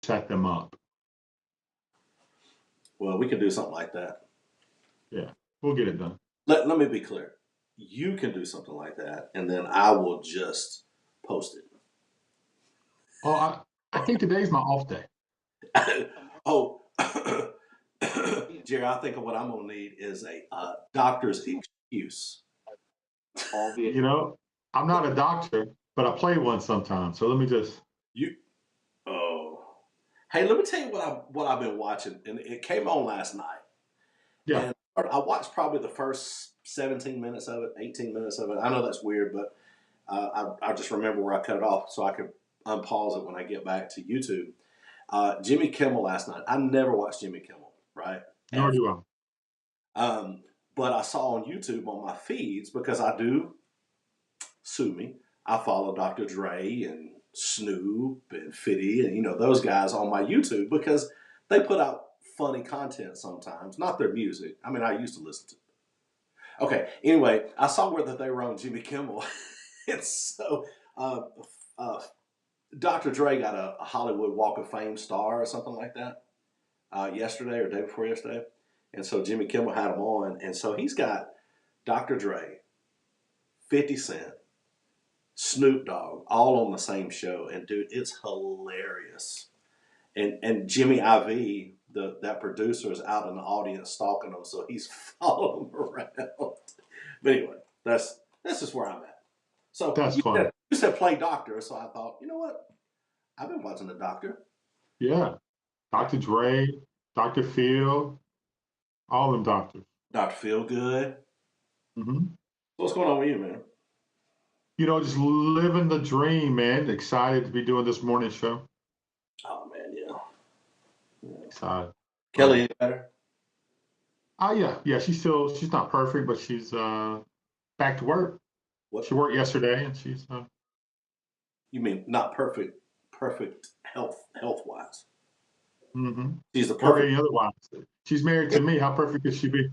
set them up. Well, we can do something like that. Yeah, we'll get it done. Let me be clear. You can do something like that, and then I will just post it. Oh, I think today's my off day. Oh, Jerry, I think what I'm going to need is a doctor's excuse. You know, I'm not a doctor, but I play one sometimes. So let me just. You. Oh. Hey, let me tell you what I've been watching, and it came on last night. Yeah. And I watched probably the first 17 minutes of it, 18 minutes of it. I know that's weird, but I just remember where I cut it off so I could unpause it when I get back to YouTube. Jimmy Kimmel last night. I never watched Jimmy Kimmel, right? Nor do I. But I saw on YouTube on my feeds, because I do, sue me, I follow Dr. Dre and Snoop and Fitty and, those guys on my YouTube because they put out funny content sometimes, not their music. I mean, I used to listen to it. Okay, anyway, I saw where that they were on Jimmy Kimmel. And so Dr. Dre got a Hollywood Walk of Fame star or something like that yesterday or day before yesterday. And so Jimmy Kimmel had him on. And so he's got Dr. Dre, 50 Cent, Snoop Dogg, all on the same show. And, dude, it's hilarious. And Jimmy IV, that producer, is out in the audience stalking them, so he's following them around. But anyway, that's just where I'm at. So That's fun. You said play doctor, so I thought, you know what? I've been watching The Doctor. Yeah. Dr. Dre, Dr. Phil, all them doctors. Dr. Feel Good. Mm-hmm. What's going on with you, man? Just living the dream, man. Excited to be doing this morning show. Oh, man, yeah. Excited. Kelly, any better? Yeah. She's not perfect, but she's back to work. What? She worked yesterday, and she's. You mean not perfect health wise? Mm-hmm. She's the Or perfect. any otherwise. She's married to me. How perfect could she be?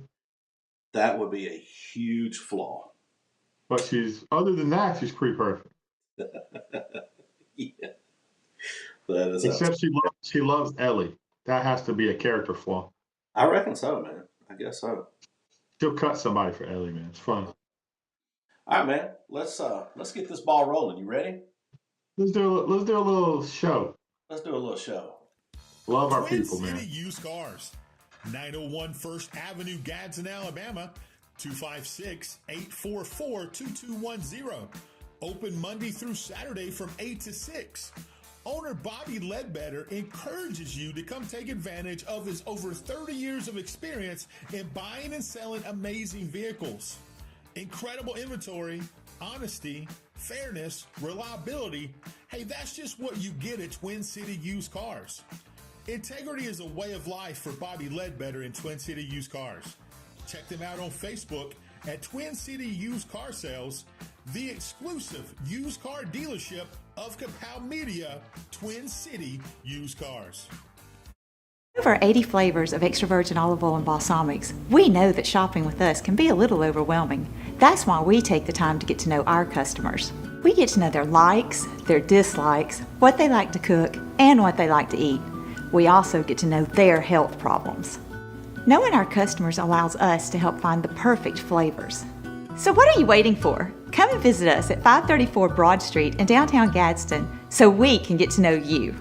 That would be a huge flaw. But other than that, she's pretty perfect. Yeah. That is Except she loves Ellie. That has to be a character flaw. I reckon so, man. I guess so. She'll cut somebody for Ellie, man. It's fun. All right, man. Let's get this ball rolling. You ready? Let's do a little show. Let's do a little show. Love our Twin people, City man. Used Cars, 901 First Avenue, Gadsden, Alabama, 256-844-2210. Open Monday through Saturday from 8 to 6. Owner Bobby Ledbetter encourages you to come take advantage of his over 30 years of experience in buying and selling amazing vehicles. Incredible inventory, honesty, fairness, reliability. Hey, that's just what you get at Twin City Used Cars. Integrity is a way of life for Bobby Ledbetter in Twin City Used Cars. Check them out on Facebook at Twin City Used Car Sales, the exclusive used car dealership of Kapow Media, Twin City Used Cars. Over 80 flavors of extra virgin olive oil and balsamics. We know that shopping with us can be a little overwhelming. That's why we take the time to get to know our customers. We get to know their likes, their dislikes, what they like to cook, and what they like to eat. We also get to know their health problems. Knowing our customers allows us to help find the perfect flavors. So what are you waiting for? Come and visit us at 534 Broad Street in downtown Gadsden so we can get to know you.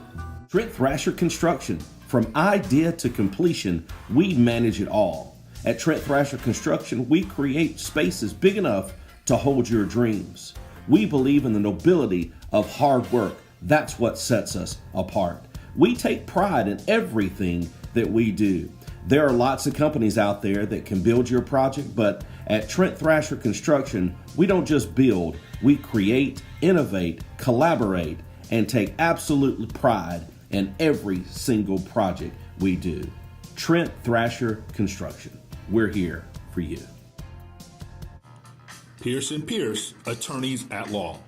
Trent Thrasher Construction. From idea to completion, we manage it all. At Trent Thrasher Construction, we create spaces big enough to hold your dreams. We believe in the nobility of hard work. That's what sets us apart. We take pride in everything that we do. There are lots of companies out there that can build your project, but at Trent Thrasher Construction, we don't just build, we create, innovate, collaborate, and take absolute pride in every single project we do. Trent Thrasher Construction. We're here for you. Pierce & Pierce, Attorneys at Law,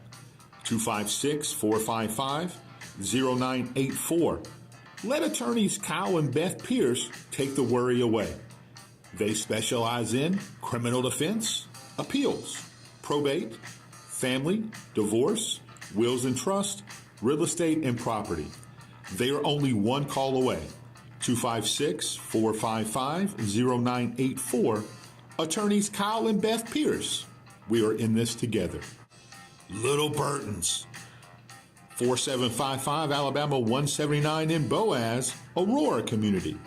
256-455-0984. Let attorneys Kyle and Beth Pierce take the worry away. They specialize in criminal defense, appeals, probate, family, divorce, wills and trust, real estate, and property. They are only one call away. 256-455-0984. Attorneys Kyle and Beth Pierce. We are in this together. Little Burton's. 4755 Alabama 179 in Boaz, Aurora community.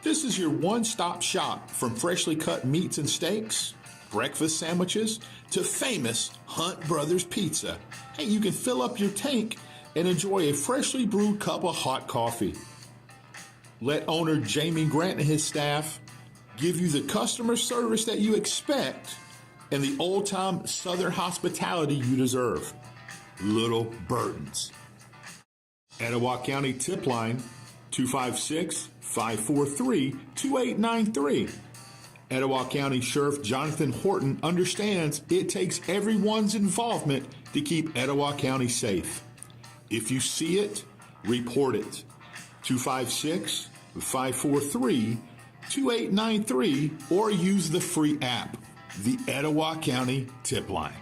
This is your one-stop shop from freshly cut meats and steaks, breakfast sandwiches, to famous Hunt Brothers Pizza. Hey, you can fill up your tank and enjoy a freshly brewed cup of hot coffee. Let owner Jamie Grant and his staff give you the customer service that you expect and the old-time Southern hospitality you deserve. Little Burton's. Etowah County tip line 256-543-2893. Etowah County Sheriff Jonathan Horton understands it takes everyone's involvement to keep Etowah County safe. If you see it, report it. 256-543-2893 or use the free app, the Etowah County Tip Line.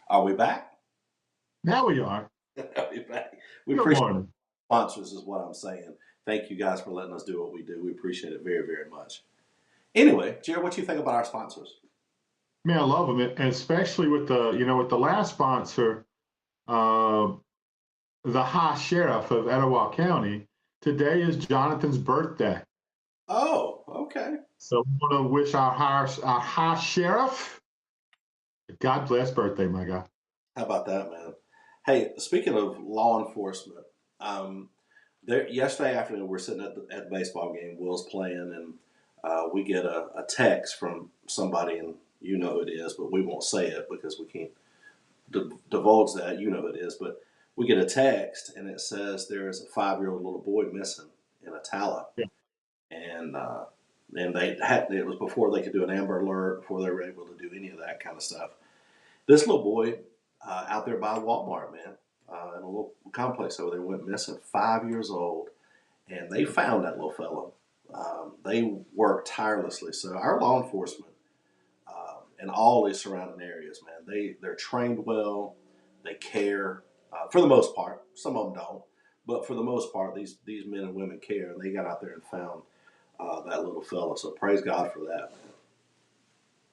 Are we back? Now we are. Are we back? We Good appreciate morning. sponsors is what I'm saying. Thank you guys for letting us do what we do. We appreciate it very, very much. Anyway, Jared, what you think about our sponsors? Man, I love them, and especially with the last sponsor, the High Sheriff of Etowah County. Today is Jonathan's birthday, Oh, okay. so we want to wish our High Sheriff a God bless birthday, my guy. How about that, man? Hey, speaking of law enforcement, yesterday afternoon we're sitting at the baseball game. Will's playing, and we get a text from somebody, and you know who it is, but we won't say it because we can't divulge that. You know who it is, but we get a text, and it says there's a 5-year-old little boy missing in Attala, Yeah. and it was before they could do an Amber Alert, before they were able to do any of that kind of stuff. This little boy out there by Walmart, man, in a little complex over there, went missing, 5 years old, and they found that little fellow. They worked tirelessly. So our law enforcement in all these surrounding areas, man, they're trained well, they care for the most part. Some of them don't, but for the most part, these men and women care, and they got out there and found that little fellow. So praise God for that, man.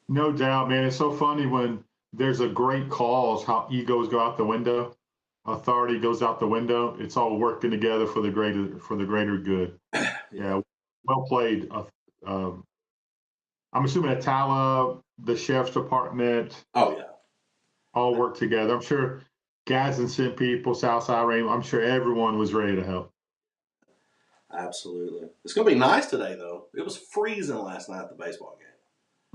No doubt, man. It's so funny when there's a great cause, how egos go out the window, authority goes out the window. It's all working together for the greater good. Yeah, well played. I'm assuming Attala, the sheriff's department, Oh yeah. all work together. I'm sure Gadsden sent people, Southside Rainbow. I'm sure everyone was ready to help. Absolutely. It's going to be nice today, though. It was freezing last night at the baseball game.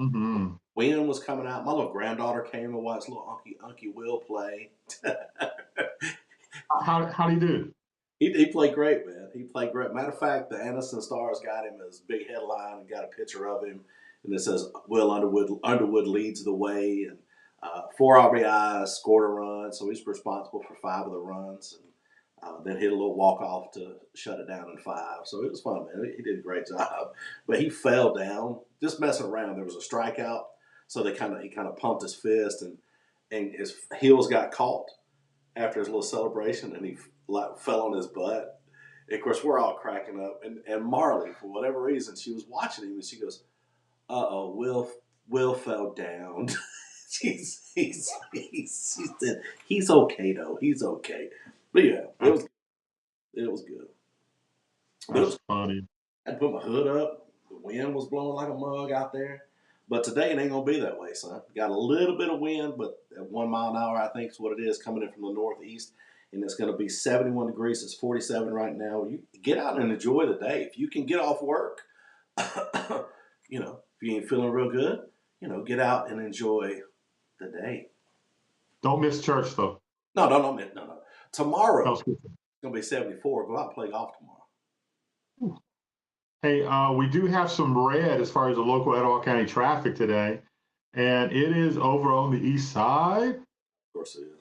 Mm-hmm. Wind was coming out. My little granddaughter came to watch little Unky Will play. How do you do? He played great, man. He played great. Matter of fact, the Anderson Stars got him as big headline and got a picture of him. And it says, Will Underwood leads the way. And 4 RBIs, scored a run. So he's responsible for 5 of the runs. And then hit a little walk-off to shut it down in 5. So it was fun, man. He did a great job. But he fell down, just messing around. There was a strikeout. So he kind of pumped his fist, and his heels got caught after his little celebration, and he fell on his butt. And of course, we're all cracking up. And Marley, for whatever reason, she was watching him, and she goes, "Uh-oh, Will fell down." she said, "He's okay though. He's okay." But yeah, it was good. But it was funny. I had to put my hood up. The wind was blowing like a mug out there. But today it ain't going to be that way, son. Got a little bit of wind, but at 1 mile an hour, I think is what it is, coming in from the northeast. And it's going to be 71 degrees. It's 47 right now. You get out and enjoy the day. If you can get off work, if you ain't feeling real good, get out and enjoy the day. Don't miss church, though. No. Tomorrow, That's good. it's going to be 74. Go out and play golf tomorrow. Hey, we do have some red as far as the local Etowah County traffic today, and it is over on the east side. Of course it is.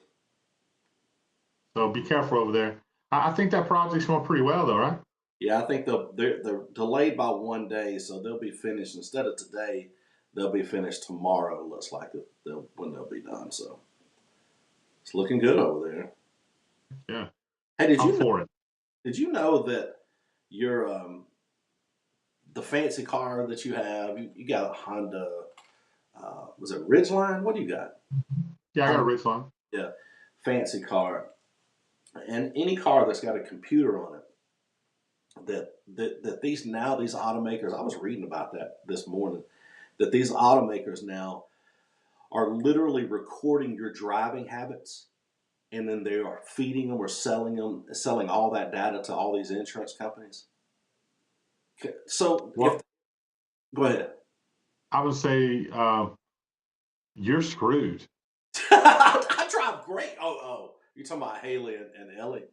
So be careful over there. I think that project's going pretty well, though, right? Yeah, I think they're delayed by 1 day, so they'll be finished instead of today. They'll be finished tomorrow. Looks like when they'll be done. So it's looking good over there. Yeah, Hey, I'm for it. did you know that your the fancy car that you have, you got a Honda, was it Ridgeline? What do you got? Yeah, I got a Honda, rich one. yeah, fancy car. And any car that's got a computer on it, that these automakers, I was reading about that this morning, that these automakers now are literally recording your driving habits, and then they are feeding them or selling all that data to all these insurance companies. So if Well, go ahead. I would say you're screwed. I drive great. You're talking about Haley and Ellie.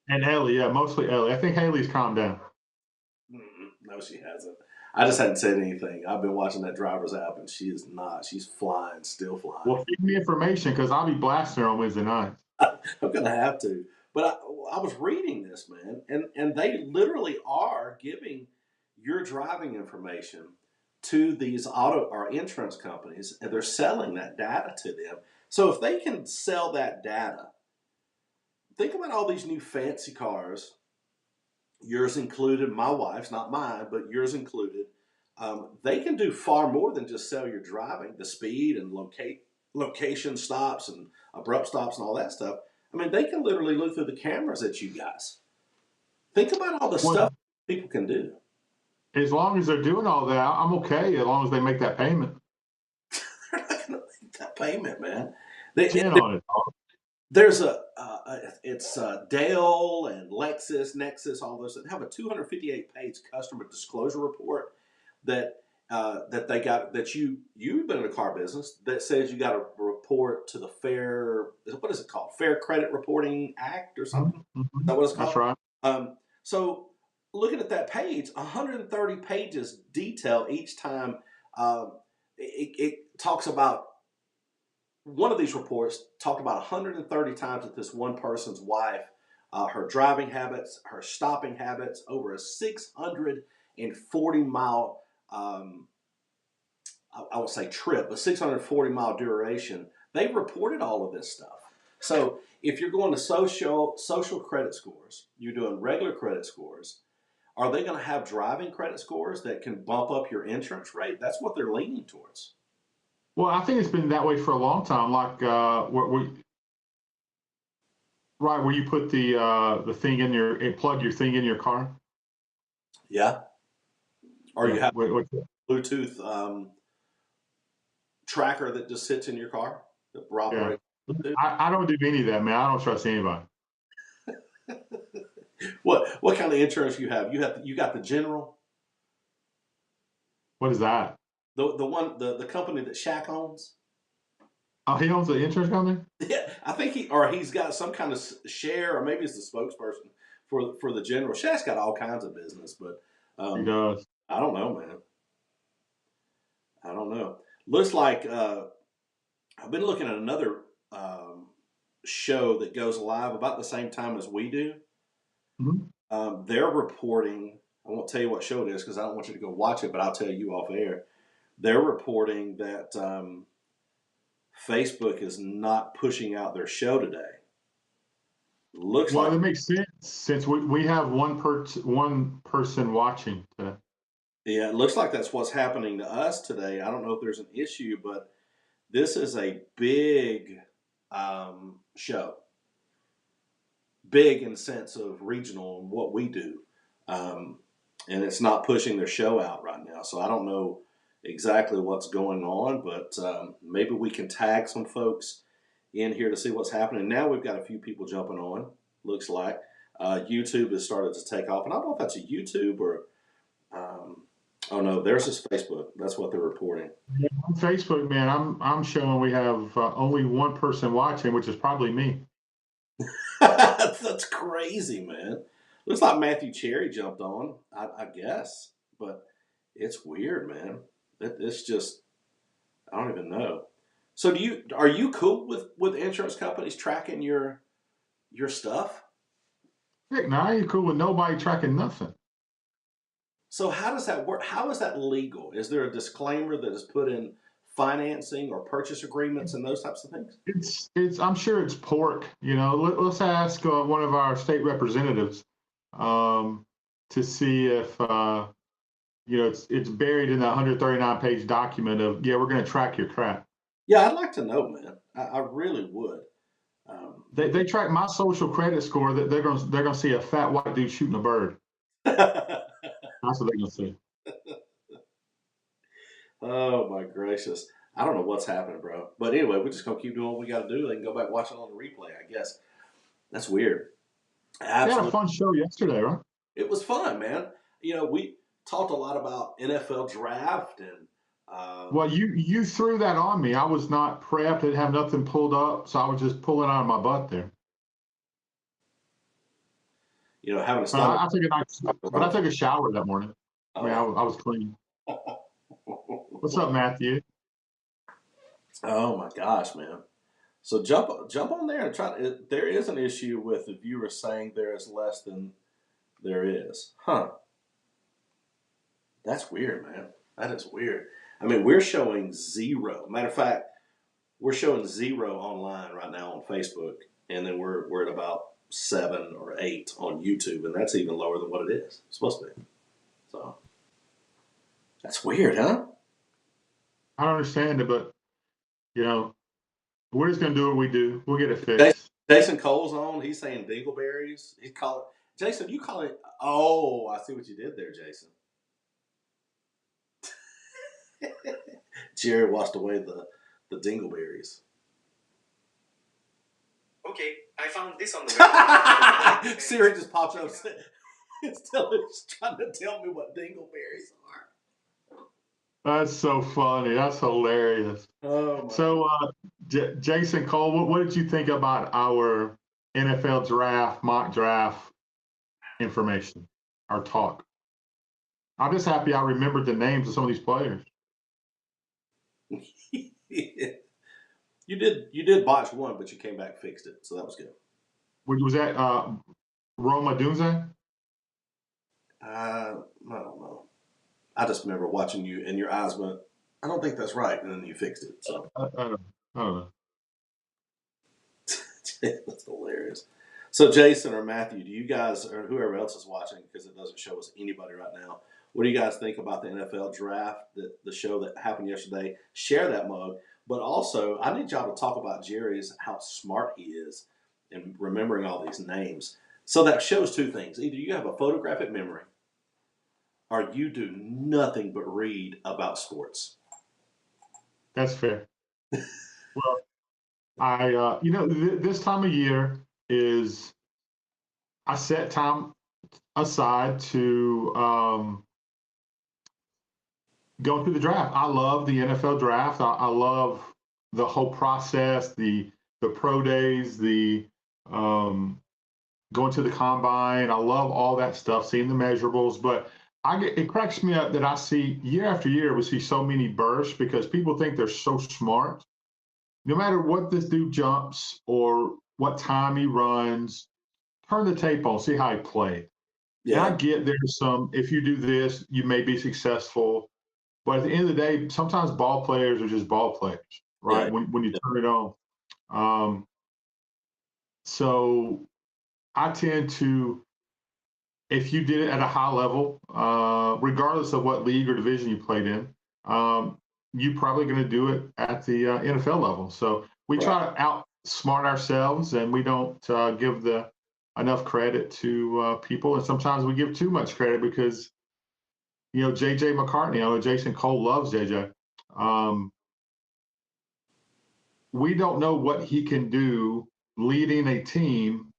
And Ellie, yeah, mostly Ellie. I think Haley's calmed down. No, she hasn't. I just hadn't said anything. I've been watching that driver's app, and she is not. She's flying, still flying. Well, feed me information because I'll be blasting her on Wednesday night. I'm gonna have to. But I was reading this, man, and they literally are giving your driving information to these auto or insurance companies, and they're selling that data to them. So if they can sell that data, think about all these new fancy cars, yours included, my wife's, not mine, but yours included. They can do far more than just sell your driving, the speed and location stops and abrupt stops and all that stuff. I mean, they can literally look through the cameras at you guys. Think about all the Well, stuff people can do. as long as they're doing all that, I'm okay. As long as they make that payment. They're not going to make that payment, man. Ten on it. There's it's Dell and Lexus, Nexus, all those that have a 258-page customer disclosure report that they got, that you've been in the car business, that says you got to report to the what is it called? Fair Credit Reporting Act or something. Is that what it's That's called? right. So looking at that page, 130 pages detail each time. It talks about, one of these reports talked about 130 times that this one person's wife, her driving habits, her stopping habits, over a 640-mile, I would say trip, a 640-mile duration. They reported all of this stuff. So if you're going to social credit scores, you're doing regular credit scores, are they going to have driving credit scores that can bump up your insurance rate? That's what they're leaning towards. Well, I think it's been that way for a long time. Like right where you put the thing in plug your thing in your car. Yeah. Or Yeah. you have a Bluetooth tracker that just sits in your car that Yeah. operates. I don't do any of that, man. I don't trust anybody. What kind of insurance you have? You got the General, What is that? the company that Shaq owns. Oh, he owns the insurance company? Yeah, I think he's got some kind of share, or maybe it's the spokesperson for the General. Shaq's got all kinds of business, but He does. I don't know, man. I don't know. Looks like I've been looking at another show that goes live about the same time as we do. They're reporting. I won't tell you what show it is because I don't want you to go watch it, but I'll tell you off air. They're reporting that Facebook is not pushing out their show today. Looks Well, like it makes sense since we have one person watching today. Yeah, it looks like that's what's happening to us today. I don't know if there's an issue, but this is a big show. Big in the sense of regional and what we do. And it's not pushing their show out right now. So I don't know exactly what's going on, but maybe we can tag some folks in here to see what's happening. Now we've got a few people jumping on, looks like. YouTube has started to take off. And I don't know if that's a YouTube or... oh no, there's his Facebook. That's what they're reporting. Yeah, on Facebook, man, I'm showing we have only one person watching, which is probably me. That's crazy, man. Looks like Matthew Cherry jumped on, I guess, but it's weird, man. It's just, I don't even know. So are you cool with insurance companies tracking your stuff? Heck, now I ain't cool with nobody tracking nothing. So how does that work? How is that legal? Is there a disclaimer that is put in financing or purchase agreements and those types of things? It's. I'm sure it's pork. Let's ask one of our state representatives um, to see if it's buried in the 139-page document of we're going to track your crap. Yeah, I'd like to know, man. I really would. They track my social credit score. That they're gonna see a fat white dude shooting a bird. That's what they're gonna see. Oh my gracious. I don't know what's happening, bro. But anyway, we're just gonna keep doing what we gotta do. They can go back and watch it on the replay, I guess. That's weird. We had Absolutely. a fun show yesterday, right? It was fun, man. We talked a lot about NFL draft and Well, you threw that on me. I was not prepped. Didn't have nothing pulled up, so I was just pulling out of my butt there. having a stomach. I took a shower that morning. I mean, I was clean. What's up, Matthew? Oh my gosh, man. So jump on there and try. There is an issue with the viewer saying there is less than there is. Huh. That's weird, man. That is weird. I mean, we're showing 0. Matter of fact, we're showing 0 online right now on Facebook, and then we're at about 7 or 8 on YouTube, and that's even lower than what it is. It's supposed to be. So that's weird, huh? I don't understand it, but we're just gonna do what we do. We'll get it fixed. Jason Cole's on. He's saying dingleberries. He's calling Jason. You call it? Oh, I see what you did there, Jason. Jerry washed away the dingleberries. Okay, I found this on the web. Siri just pops up. It's trying to tell me what dingleberries are. That's so funny. That's hilarious. Oh, so, Jason Cole, what did you think about our NFL draft, mock draft information, our talk? I'm just happy I remembered the names of some of these players. You did botch one, but you came back and fixed it, so that was good. Was that Roma Dunze? I don't know. I just remember watching you, and your eyes went, I don't think that's right, and then you fixed it. So I don't know. That's hilarious. So Jason or Matthew, do you guys, or whoever else is watching, because it doesn't show us anybody right now, what do you guys think about the NFL draft, the show that happened yesterday? Share that mug. But also, I need y'all to talk about Jerry's, how smart he is in remembering all these names. So that shows two things. Either you have a photographic memory, or you do nothing but read about sports. That's fair. Well, I this time of year is I set time aside to go through the draft. I love the NFL draft. I love the whole process, the pro days, the going to the combine. I love all that stuff, seeing the measurables. But it cracks me up that I see year after year, we see so many bursts because people think they're so smart. No matter what this dude jumps or what time he runs, turn the tape on, see how he played. Yeah. And I get there's some, if you do this, you may be successful. But at the end of the day, sometimes ball players are just ball players, right? Yeah. When you turn it on. So I tend to, if you did it at a high level, regardless of what league or division you played in, you're probably going to do it at the NFL level. So we try to outsmart ourselves, and we don't give enough credit to people. And sometimes we give too much credit because, J.J. McCartney, Jason Cole loves J.J. We don't know what he can do leading a team,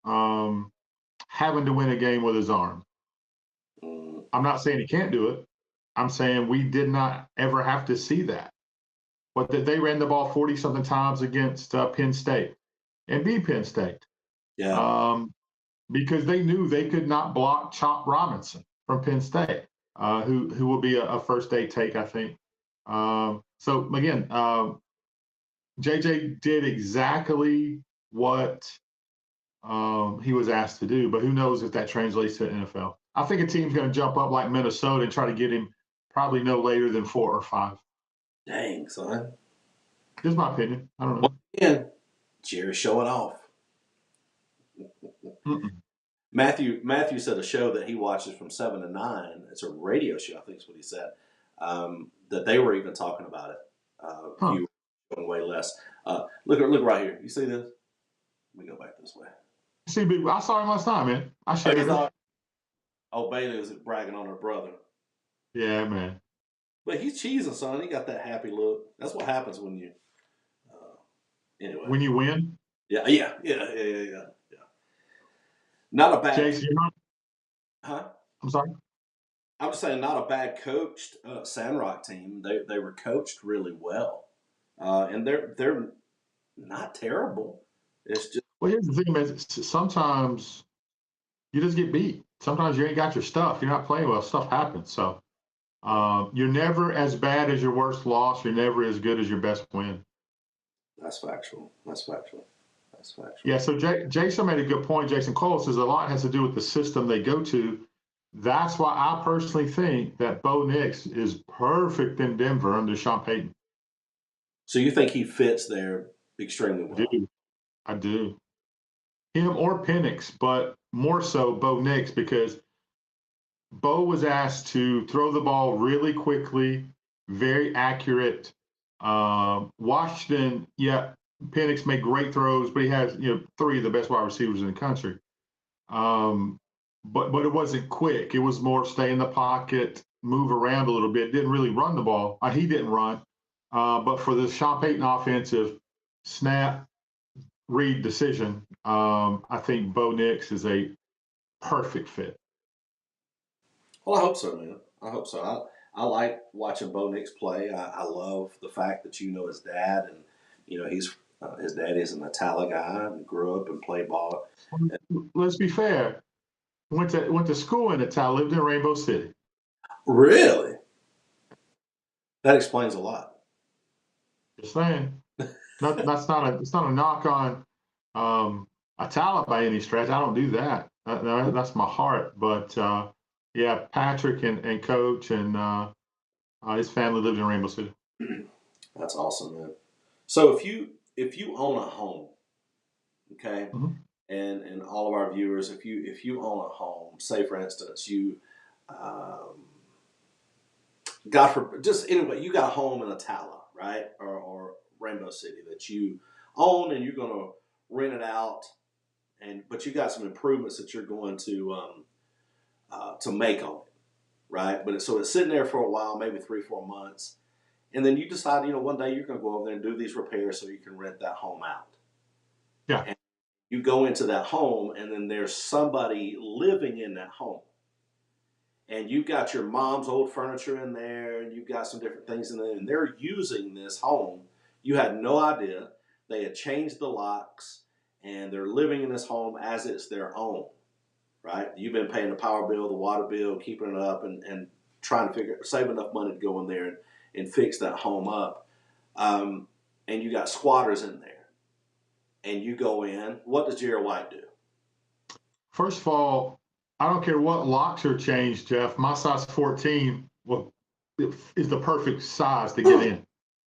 having to win a game with his arm. I'm not saying he can't do it. I'm saying we did not ever have to see that. But that they ran the ball 40-something times against Penn State and beat Penn State. Yeah. Because they knew they could not block Chop Robinson from Penn State, who will be a first-day take, I think. So, again, JJ did exactly what he was asked to do. But who knows if that translates to NFL? I think a team's going to jump up like Minnesota and try to get him probably no later than 4 or 5. Dang, son. Just my opinion. I don't know. Again, Jerry showing off. Mm-mm. Matthew said a show that he watches from 7 to 9. It's a radio show, I think is what he said. That they were even talking about it. Viewers going way less. Look right here. You see this? Let me go back this way. See, I saw him last night, man. I shared it. Oh, Bailey was bragging on her brother. Yeah, man. But he's cheesing, son. He got that happy look. That's what happens when you. Anyway. When you win. Yeah. Not a bad. Jason, you're not. Huh? I'm sorry. I'm just saying, not a bad coached Sandrock team. They were coached really well, and they're not terrible. It's just. Well, here's the thing, man. Sometimes you just get beat. Sometimes you ain't got your stuff. You're not playing well. Stuff happens. So you're never as bad as your worst loss. You're never as good as your best win. That's factual. Yeah, so Jason made a good point. Jason Cole says a lot has to do with the system they go to. That's why I personally think that Bo Nix is perfect in Denver under Sean Payton. So you think he fits there extremely well? I do. Him or Penix, but more so Bo Nix, because Bo was asked to throw the ball really quickly, very accurate. Washington, Penix made great throws, but he has 3 of the best wide receivers in the country. But it wasn't quick. It was more stay in the pocket, move around a little bit. Didn't really run the ball. He didn't run. But for the Sean Payton offensive snap, read decision, I think Bo Nix is a perfect fit. Well, I hope so, man. I hope so. I like watching Bo Nix play. I love the fact that his dad, and he's his dad is an Italian guy and grew up and played ball. Let's be fair. Went to school in Italian, lived in Rainbow City. Really? That explains a lot. Just saying. It's not a knock on Italian by any stretch. I don't do that. That's my heart. But Patrick and Coach and his family lived in Rainbow City. That's awesome, man. So if you own a home, okay, mm-hmm. and all of our viewers, if you own a home, say for instance you you got a home in Atala, right, or Rainbow City that you own, and you're going to rent it out, but you got some improvements that you're going to make on it, right? But so it's sitting there for a while, maybe 3-4 months, and then you decide, one day you're going to go over there and do these repairs so you can rent that home out. Yeah. And you go into that home, and then there's somebody living in that home. And you've got your mom's old furniture in there, and you've got some different things in there, and they're using this home. You had no idea. They had changed the locks, and they're living in this home as it's their own, right? You've been paying the power bill, the water bill, keeping it up, and trying to save enough money to go in there and fix that home up. And you got squatters in there. And you go in. What does Jerry White do? First of all, I don't care what locks are changed, Jeff. My size 14 is the perfect size to get in.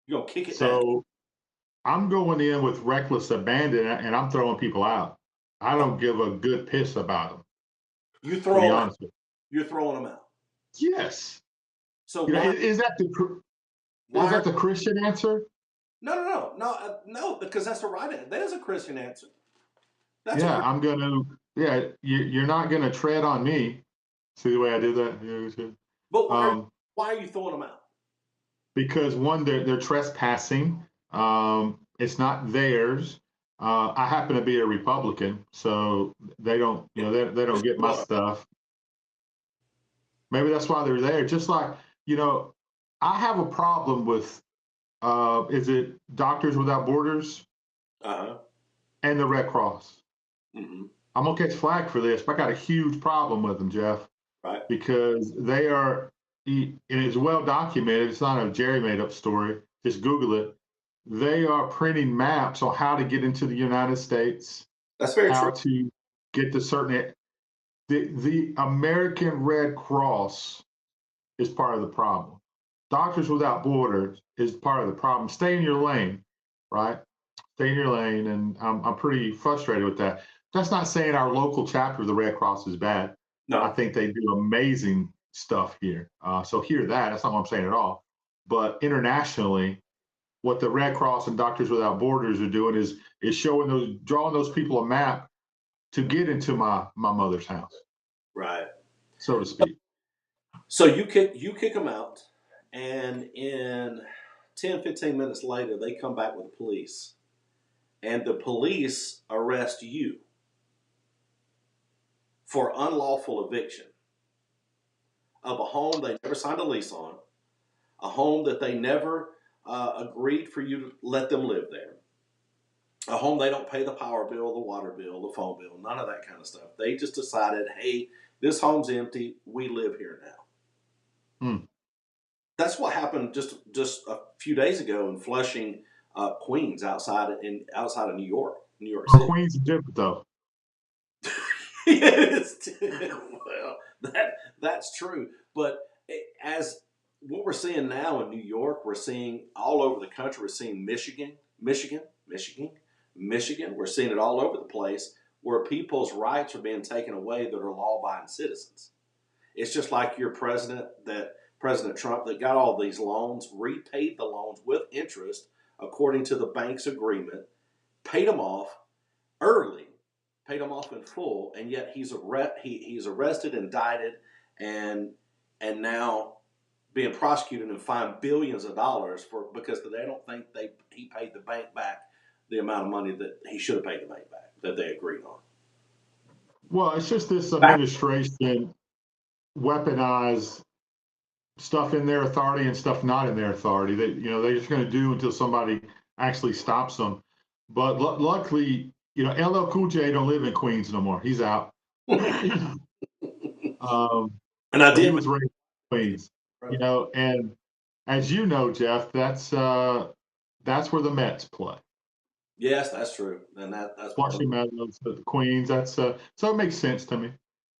You're going to kick it so down. I'm going in with reckless abandon, and I'm throwing people out. I don't give a good piss about them. You're throwing them out. Yes. So is that the Christian answer? No, because that's the right answer. That is a Christian answer. I'm going to. Yeah, you're not going to tread on me. See the way I did that? Yeah, it was good. But why are you throwing them out? Because one, they're trespassing. It's not theirs. I happen to be a Republican, so they don't, they don't get my stuff. Maybe that's why they're there. Just like, I have a problem with, is it Doctors Without Borders? Uh-huh. And the Red Cross. Mm-hmm. I'm going to catch flack for this, but I got a huge problem with them, Jeff. Right. Because they are, and it's well documented, it's not a Jerry made up story, just Google it. They are printing maps on how to get into the United States. That's very how true. to get to certain. The American Red Cross is part of the problem. Doctors Without Borders is part of the problem. Stay in your lane, right? Stay in your lane, and I'm pretty frustrated with that. That's not saying our local chapter of the Red Cross is bad. I No, think they do amazing stuff here. So hear that. That's not what I'm saying at all. But internationally, what the Red Cross and Doctors Without Borders are doing is showing those, drawing those people a map to get into my mother's house, right. so to speak. So you kick them out, and in 10, 15 minutes later, they come back with the police, and the police arrest you for unlawful eviction of a home they never signed a lease on, a home that they never agreed for you to let them live there, a home they don't pay the power bill, the water bill, the phone bill, none of that kind of stuff. They just decided, hey, this home's empty. We live here now. Hmm. That's what happened just a few days ago in Flushing, Queens, outside of New York Well, City. Queens is different though. Yes, well, that's true. But as what we're seeing now in New York, we're seeing all over the country. We're seeing Michigan. We're seeing it all over the place where people's rights are being taken away that are law-abiding citizens. It's just like your President Trump that got all these loans, repaid the loans with interest according to the bank's agreement, paid them off early, paid them off in full, and yet he's arrested, indicted, and now being prosecuted and fined billions of dollars because they don't think he paid the bank back the amount of money that he should have paid the bank back that they agreed on. Well, it's just this administration weaponize stuff in their authority and stuff not in their authority. That they're just going to do until somebody actually stops them. But luckily, LL Cool J don't live in Queens no more. He's out. And I But he did. was raised in Queens. And as you know, Jeff, that's where the Mets play. Yes, that's true, and that's part of Flushing Meadows, the Queens. That's so it makes sense to me.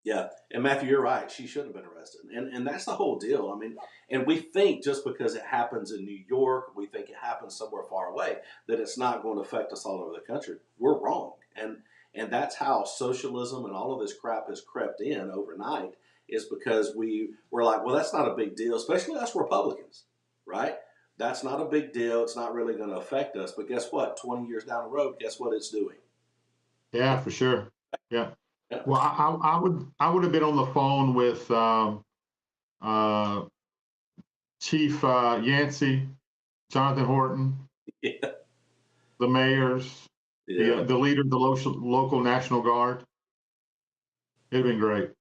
Yeah, and Matthew, you're right. She should have been arrested, and that's the whole deal. I mean, and we think just because it happens in New York, we think it happens somewhere far away, that it's not going to affect us all over the country. We're wrong, and that's how socialism and all of this crap has crept in overnight. Is because we're like, well, that's not a big deal, especially us Republicans, right? That's not a big deal. It's not really going to affect us. But guess what? 20 years down the road, guess what it's doing? Yeah, for sure. Yeah. Yeah. Well, I would have been on the phone with uh, Chief Yancey, Jonathan Horton, Yeah. the mayors, Yeah. the leader of the local National Guard. It'd been great.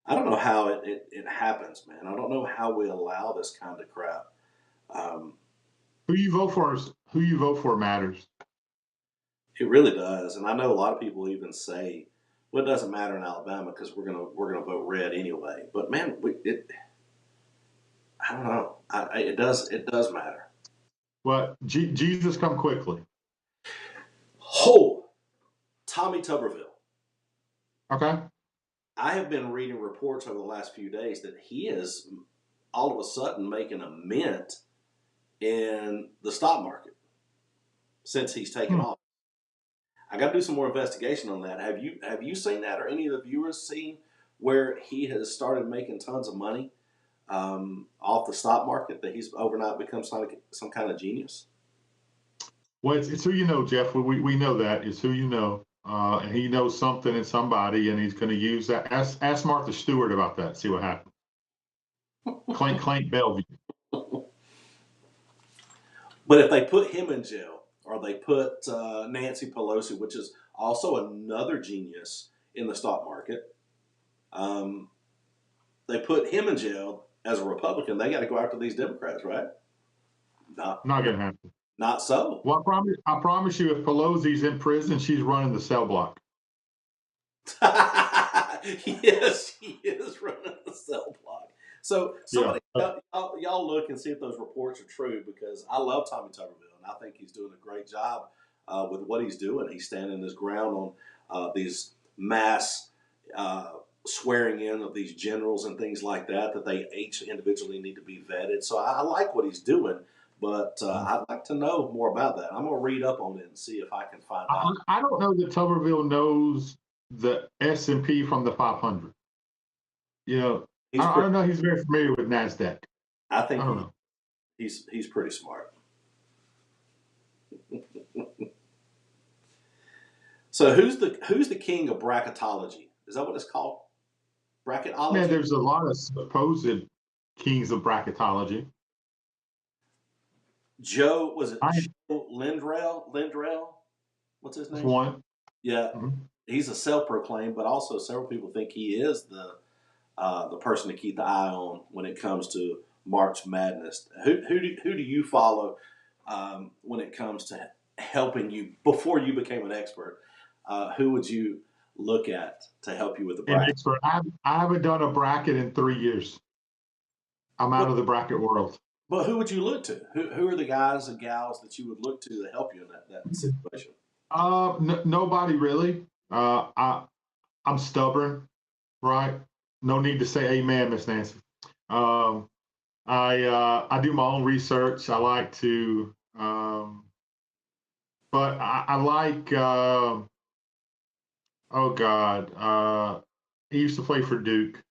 I don't know how it happens, man. I don't know how we allow this kind of crap. Who you vote for matters. It really does, and I know a lot of people even say, "Well, it doesn't matter in Alabama because we're gonna vote red anyway." But man, I don't know. It does matter. But Jesus come quickly. Oh, Tommy Tuberville. Okay. I have been reading reports over the last few days that he is all of a sudden making a mint in the stock market since he's taken off. I got to do some more investigation on that. Have you seen that, or any of the viewers seen where he has started making tons of money off the stock market? That he's overnight become some kind of genius. Well, it's who you know, Jeff. We know that it's who you know, and he knows something in somebody, and he's going to use that. Ask Martha Stewart about that. See what happens. Clank clank Bellevue. But if they put him in jail, or they put Nancy Pelosi, which is also another genius in the stock market, they put him in jail as a Republican, they got to go after these Democrats, right? Not going to happen. Not so. Well, I promise you, if Pelosi's in prison, she's running the cell block. Yes, he is running the cell block. So somebody, Yeah. y'all look and see if those reports are true, because I love Tommy Tuberville and I think he's doing a great job with what he's doing. He's standing his ground these mass swearing in of these generals and things like that, that they each individually need to be vetted. So I like what he's doing, but I'd like to know more about that. I'm going to read up on it and see if I can find out. I don't know that Tuberville knows the S&P from the 500. You know, I don't know. He's very familiar with NASDAQ. I think I don't know. he's pretty smart. So who's the king of bracketology? Is that what it's called? Bracketology? Man, there's a lot of supposed kings of bracketology. Joe, was it Joe Lindrell? What's his name? One. Yeah, Mm-hmm. He's a self-proclaimed, but also several people think he is the person to keep the eye on when it comes to March Madness. Who do you follow when it comes to helping you before you became an expert? Who would you look at to help you with the bracket? Expert. I haven't done a bracket in 3 years. I'm out of the bracket world. But who would you look to? Who are the guys and gals that you would look to help you in that situation? Nobody really. I'm stubborn, right? No need to say amen, Miss Nancy. I do my own research. I like to, but I like. Oh God, he used to play for Duke.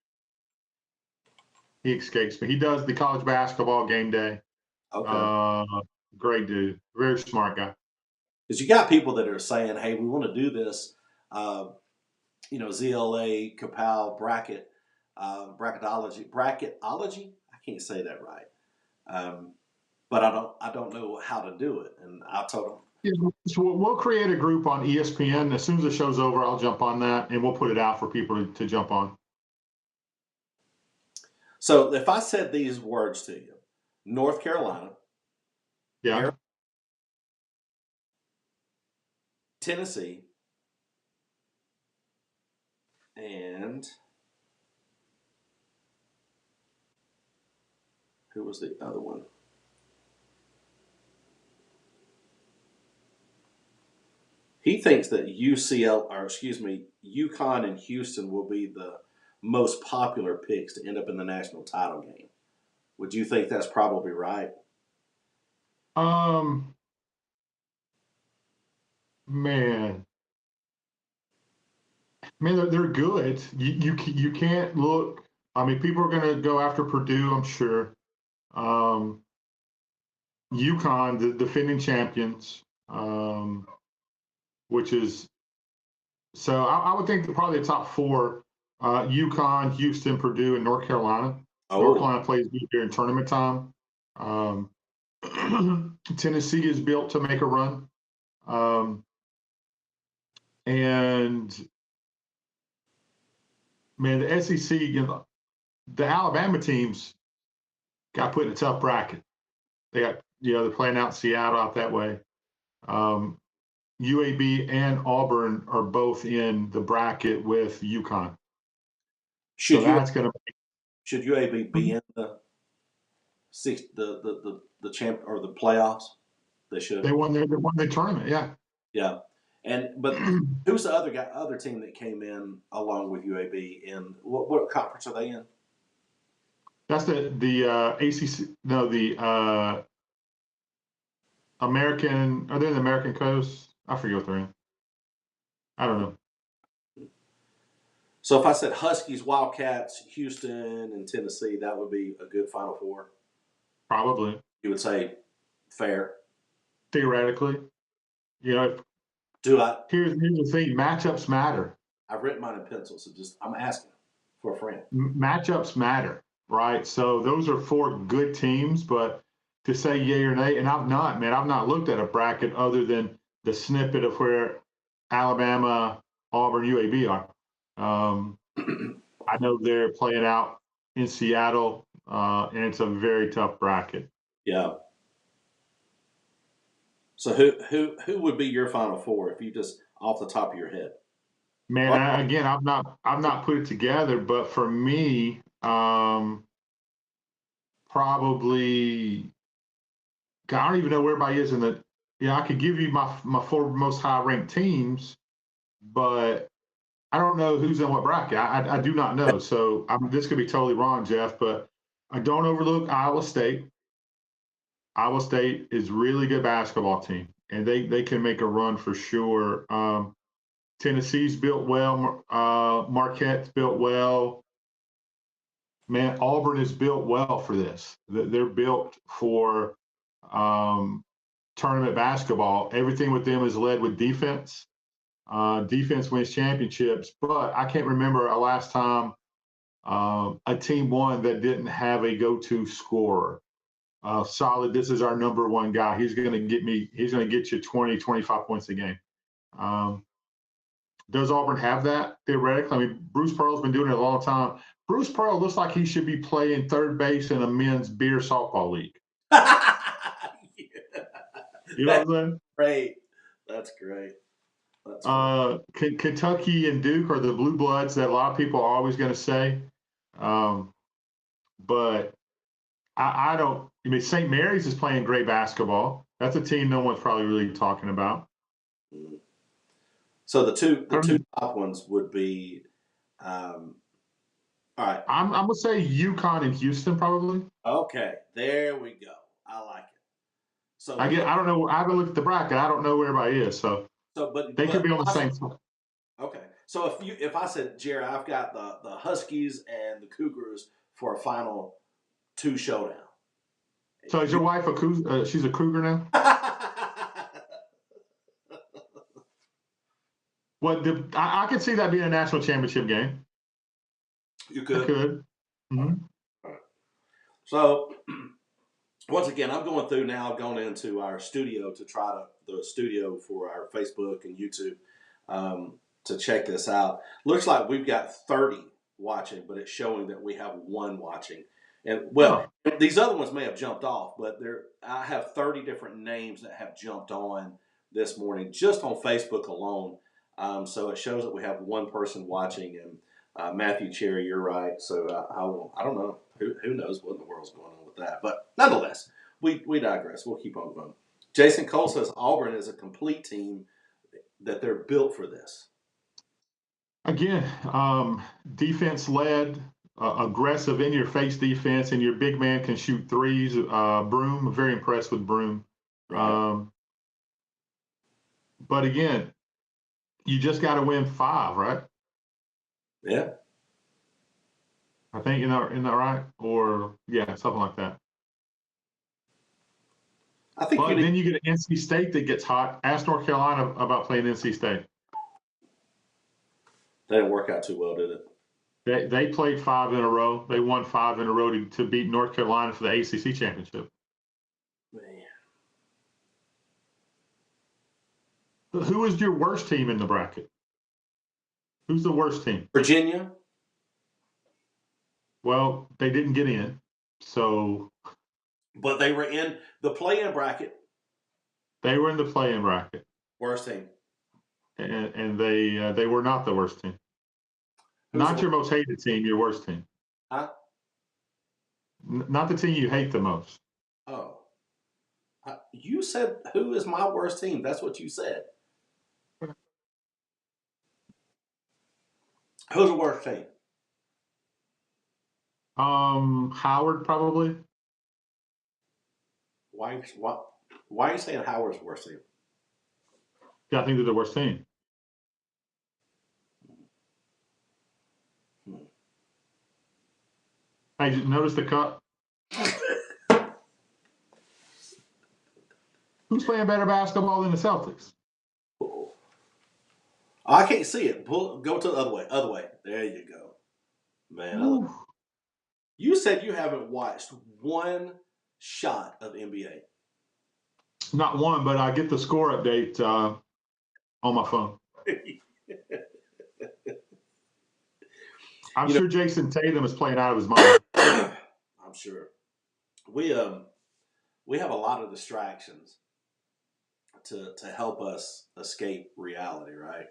He escapes me. He does the college basketball game day. Okay. Great dude, very smart guy. Because you got people that are saying, "Hey, we want to do this." ZLA, Kapow, bracketology. I can't say that right, but I don't know how to do it. And I told them, yeah, so we'll create a group on ESPN. As soon as the show's over, I'll jump on that, and we'll put it out for people to jump on. So if I said these words to you, North Carolina, Yeah. Tennessee, and who was the other one? He thinks that UConn and Houston will be the most popular picks to end up in the national title game. Would you think that's probably right? Man, they're good. You can't look. I mean, people are going to go after Purdue, I'm sure. UConn, the defending champions, which is so I would think probably the top four: UConn, Houston, Purdue, and North Carolina. North Carolina plays good during tournament time. Tennessee is built to make a run. And man, the SEC, the Alabama teams got put in a tough bracket. They got, they're playing out Seattle out that way. UAB and Auburn are both in the bracket with UConn. Should UAB be in the champ or the playoffs? They should. They won the tournament, yeah. Yeah. But who's the other team that came in along with UAB, and what conference are they in? That's the ACC. No, the American. Are they in the American Coast? I forget what they're in. I don't know. So if I said Huskies, Wildcats, Houston, and Tennessee, that would be a good Final Four. Probably. You would say fair. Theoretically, Do I? Here's the thing: matchups matter. I've written mine in pencil, so I'm asking for a friend. Matchups matter, right? So those are four good teams, but to say yay or nay, and I've not looked at a bracket other than the snippet of where Alabama, Auburn, UAB are. I know they're playing out in Seattle, and it's a very tough bracket. Yeah. So who would be your Final Four if you just off the top of your head? Man, I've not put it together, but for me, probably. I don't even know where everybody is in the. I could give you my four most high ranked teams, but I don't know who's in what bracket. I do not know. So this could be totally wrong, Jeff, but I don't overlook Iowa State. Iowa State is really good basketball team, and they can make a run for sure. Tennessee's built well. Marquette's built well. Man, Auburn is built well for this. They're built for tournament basketball. Everything with them is led with defense. Defense wins championships, but I can't remember a last time a team won that didn't have a go-to scorer. Solid, this is our number one guy. He's going to get you 20, 25 points a game. Does Auburn have that theoretically? I mean, Bruce Pearl's been doing it a long time. Bruce Pearl looks like he should be playing third base in a men's beer softball league. Yeah. You know what I'm saying? Great. That's great. That's Kentucky and Duke are the blue bloods that a lot of people are always going to say. But I don't. I mean, St. Mary's is playing great basketball. That's a team no one's probably really talking about. So the two top ones would be, all right. I'm gonna say UConn and Houston probably. Okay, there we go. I like it. So I don't know. I haven't looked at the bracket. I don't know where everybody is. So they could be on the same side. Okay, so if I said, Jerry, I've got the Huskies and the Cougars for a final 2 showdown. So is your wife a Cougar? She's a Cougar now. What I could see that being a national championship game. You could. I could. Mm-hmm. So once again, I'm going through now. I've gone into our studio the studio for our Facebook and YouTube to check this out. Looks like we've got 30 watching, but it's showing that we have 1 watching. And these other ones may have jumped off, but I have 30 different names that have jumped on this morning just on Facebook alone. So it shows that we have 1 person watching, and Matthew Cherry, you're right. So I don't know who knows what in the world's going on with that, but nonetheless, we digress. We'll keep on going. Jason Cole says Auburn is a complete team, that they're built for this. Again, defense led. Aggressive in your face defense, and your big man can shoot threes. Broom, I'm very impressed with Broom. Right. But again, you just got to win 5, right? Yeah. I think isn't that right? Or yeah, something like that. I think. But then you get an NC State that gets hot. Ask North Carolina about playing NC State. They didn't work out too well, did it? They played 5 in a row. They won 5 in a row to beat North Carolina for the ACC championship. Man. Who is your worst team in the bracket? Who's the worst team? Virginia. Well, they didn't get in, so. But they were in the play-in bracket. They were in the play-in bracket. Worst team. And they were not the worst team. Not your most hated team, your worst team. Huh? Not the team you hate the most. Oh. You said, who is my worst team? That's what you said. Who's the worst team? Howard probably. Why are you saying Howard's the worst team? Yeah, I think they're the worst team. Hey, did you notice the cup? Who's playing better basketball than the Celtics? Oh, I can't see it. Go to the other way. Other way. There you go. Man. You said you haven't watched 1 shot of NBA. Not 1, but I get the score update on my phone. I'm sure Jason Tatum is playing out of his mind. I'm sure. We have a lot of distractions to help us escape reality, right?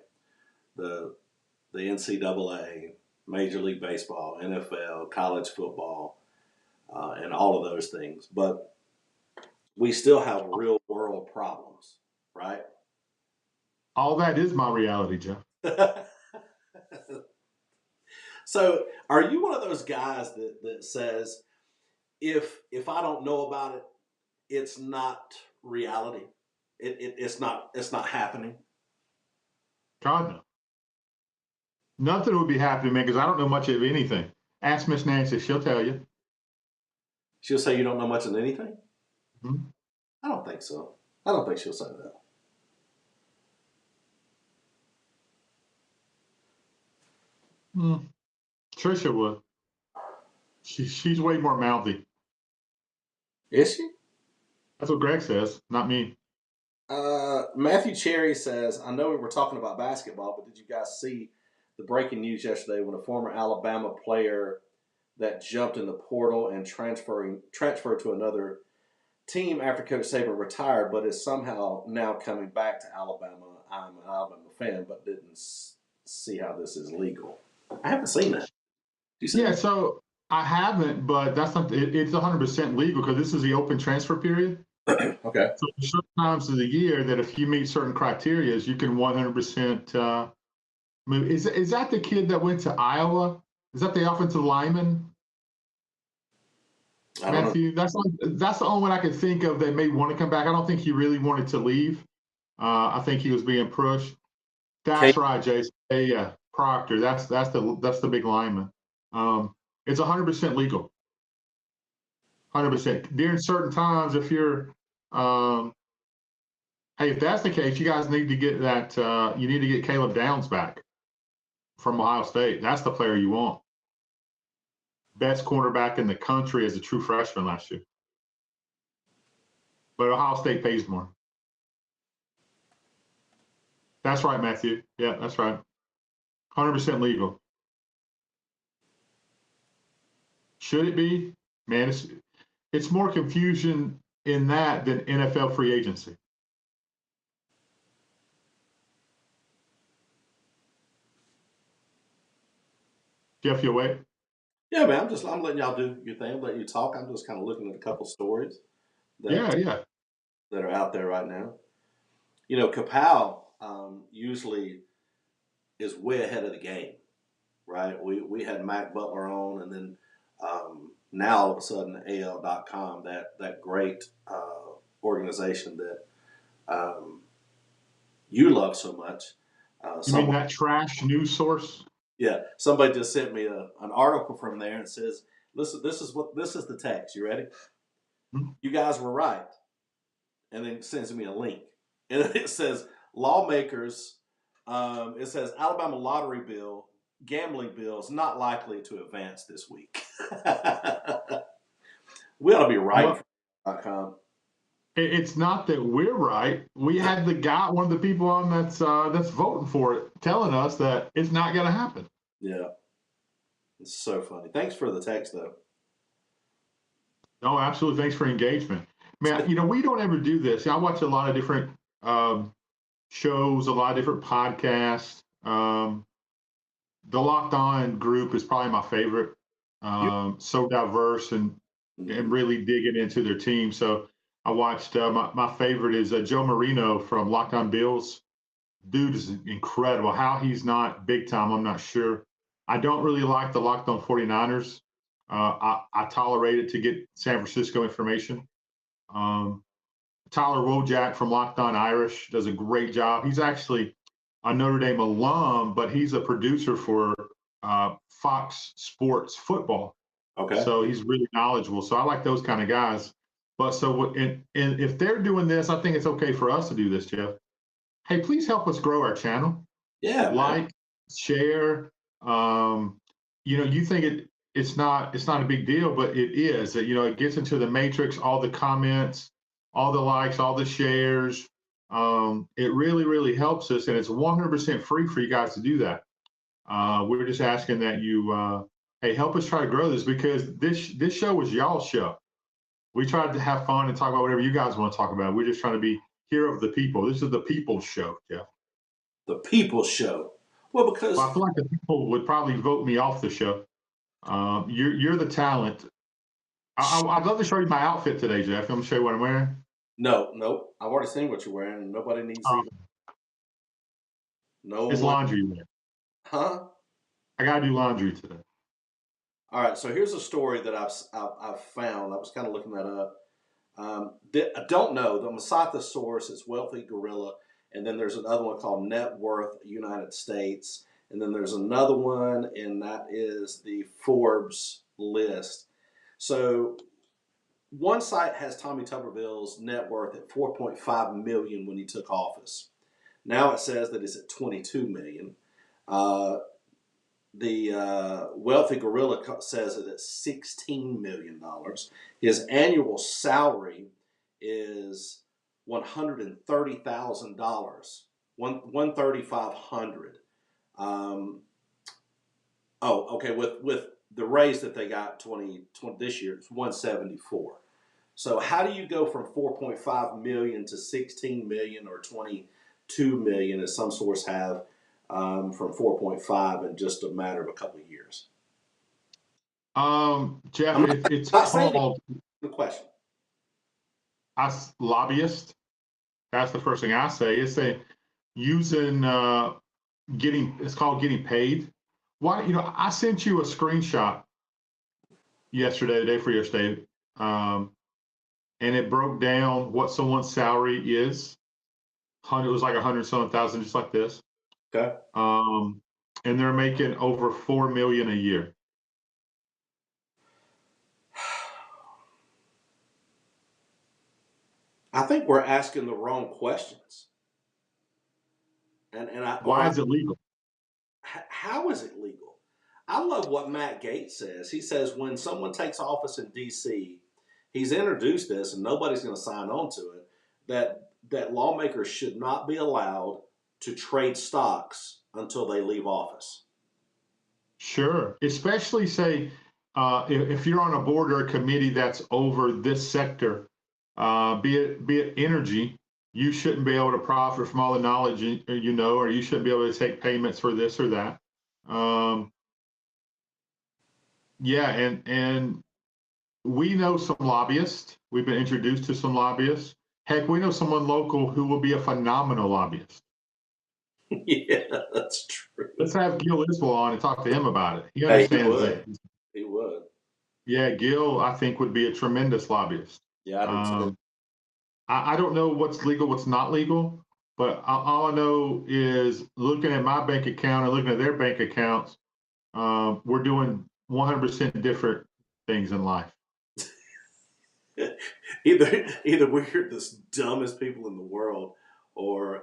The NCAA, Major League Baseball, NFL, college football, and all of those things. But we still have real world problems, right? All that is my reality, Jeff. So, are you one of those guys that says if I don't know about it, it's not reality? It's not happening. God, no. Nothing would be happening, man, because I don't know much of anything. Ask Miss Nancy, she'll tell you. She'll say you don't know much of anything. Mhm. I don't think so. I don't think she'll say that. Trisha would. She's way more mouthy. Is she? That's what Greg says, not me. Matthew Cherry says, I know we were talking about basketball, but did you guys see the breaking news yesterday when a former Alabama player that jumped in the portal and transferred to another team after Coach Saban retired, but is somehow now coming back to Alabama? I'm an Alabama fan, but didn't see how this is legal. I haven't seen that. Do you see Yeah, that? so I haven't, but that's not. It's 100% legal because this is the open transfer period. Okay. So there's certain times of the year that if you meet certain criteria, you can 100% move. Is that the kid that went to Iowa? Is that the offensive lineman, I don't know. Matthew? That's the only one I can think of that may want to come back. I don't think he really wanted to leave. I think he was being pushed. That's right, Jason. Yeah, Proctor. That's the big lineman. It's 100% legal. 100%. During certain times, if you're, hey, if that's the case, you guys need to get that. You need to get Caleb Downs back from Ohio State. That's the player you want. Best cornerback in the country as a true freshman last year. But Ohio State pays more. That's right, Matthew. Yeah, that's right. 100% legal. Should it be? Man, it's more confusion in that than NFL free agency. Jeff, you awake? Yeah, man. I'm letting y'all do your thing. I'm letting you talk. I'm just kind of looking at a couple stories that Yeah. that are out there right now. You know, Kapow usually is way ahead of the game, right? We had Mac Butler on, and then now all of a sudden AL.com, that great organization that you love so much. You mean that trash news source? Yeah, somebody just sent me an article from there and says, "Listen, this is the text. You ready? Hmm? You guys were right." And then it sends me a link, and it says lawmakers. It says Alabama lottery bill, gambling bills not likely to advance this week. We ought to be right. Well, it's not that we're right. We had one of the people on that's voting for it, telling us that it's not going to happen. Yeah, it's so funny. Thanks for the text, though. No, absolutely. Thanks for engagement, man. We don't ever do this. I watch a lot of different shows, a lot of different podcasts. The Locked On group is probably my favorite. So diverse and really digging into their team. So I watched my favorite is Joe Marino from Locked On Bills. Dude is incredible. How he's not big time, I'm not sure. I don't really like the Locked On 49ers. I tolerate it to get San Francisco information. Tyler Wojak from Locked On Irish does a great job. He's actually a Notre Dame alum, but he's a producer for Fox Sports Football. Okay. So he's really knowledgeable. So I like those kind of guys. But so and if they're doing this, I think it's okay for us to do this, Jeff. Hey, please help us grow our channel. Yeah. Like, share. You think it's not a big deal, but it is. It gets into the matrix, all the comments, all the likes, all the shares. It really, really helps us, and it's 100% free for you guys to do that. We're just asking that you, hey, help us try to grow this because this show is y'all's show. We tried to have fun and talk about whatever you guys want to talk about. We're just trying to be here of the people. This is the people's show, Jeff. The people's show. Well, because I feel like the people would probably vote me off the show. You're the talent. I'd love to show you my outfit today, Jeff. I'm gonna show you what I'm wearing. No, I've already seen what you're wearing, and nobody needs to. No It's one, laundry day. huh? I gotta do laundry today. All right. So here's a story that I've found. I was kind of looking that up. I don't know the Masata source. It's Wealthy Gorilla, and then there's another one called Net Worth United States, and then there's another one, and that is the Forbes list. So one site has Tommy Tuberville's net worth at 4.5 million when he took office. Now it says that it's at 22 million. Uh, the Wealthy Gorilla says it at $16 million. His annual salary is $130,000, 13500. Oh, okay. With the raise that they got 20 this year, it's 174. So how do you go from 4.5 million to 16 million or 22 million, as some sources have, from 4.5 in just a matter of a couple of years? Jeff, I'm it's not saying called the question. us lobbyist. That's the first thing I say. It's using it's called getting paid. Why, I sent you a screenshot yesterday, the day for yesterday, and it broke down what someone's salary is. It was like 100-some thousand, just like this. Okay. And they're making over 4 million a year. I think we're asking the wrong questions. Why is it legal? How is it legal? I love what Matt Gaetz says. He says when someone takes office in D.C., he's introduced this, and nobody's going to sign on to it, that lawmakers should not be allowed to trade stocks until they leave office. Sure, especially say if you're on a board or a committee that's over this sector, be it energy, you shouldn't be able to profit from all the knowledge or you shouldn't be able to take payments for this or that. Yeah, and we know some lobbyists. We've been introduced to some lobbyists. Heck, we know someone local who will be a phenomenal lobbyist. Yeah, that's true. Let's have Gil Isbell on and talk to him about it. He Hey, understands that. He would. Yeah, Gil, I think, would be a tremendous lobbyist. Yeah, I do too. I don't know what's legal, what's not legal, but all I know is looking at my bank account and looking at their bank accounts, we're doing 100% different things in life. Either we're the dumbest people in the world, or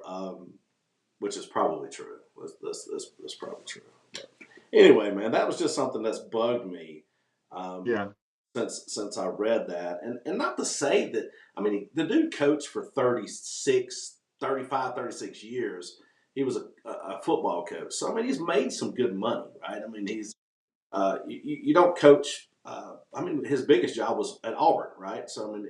which is probably true. That's probably true. But anyway, man, that was just something that's bugged me. Yeah. Since I read that, and not to say that, I mean, the dude coached for 35, 36 years. He was a football coach, so I mean, he's made some good money, right? I mean, he's you don't coach. I mean, his biggest job was at Auburn, right? So I mean,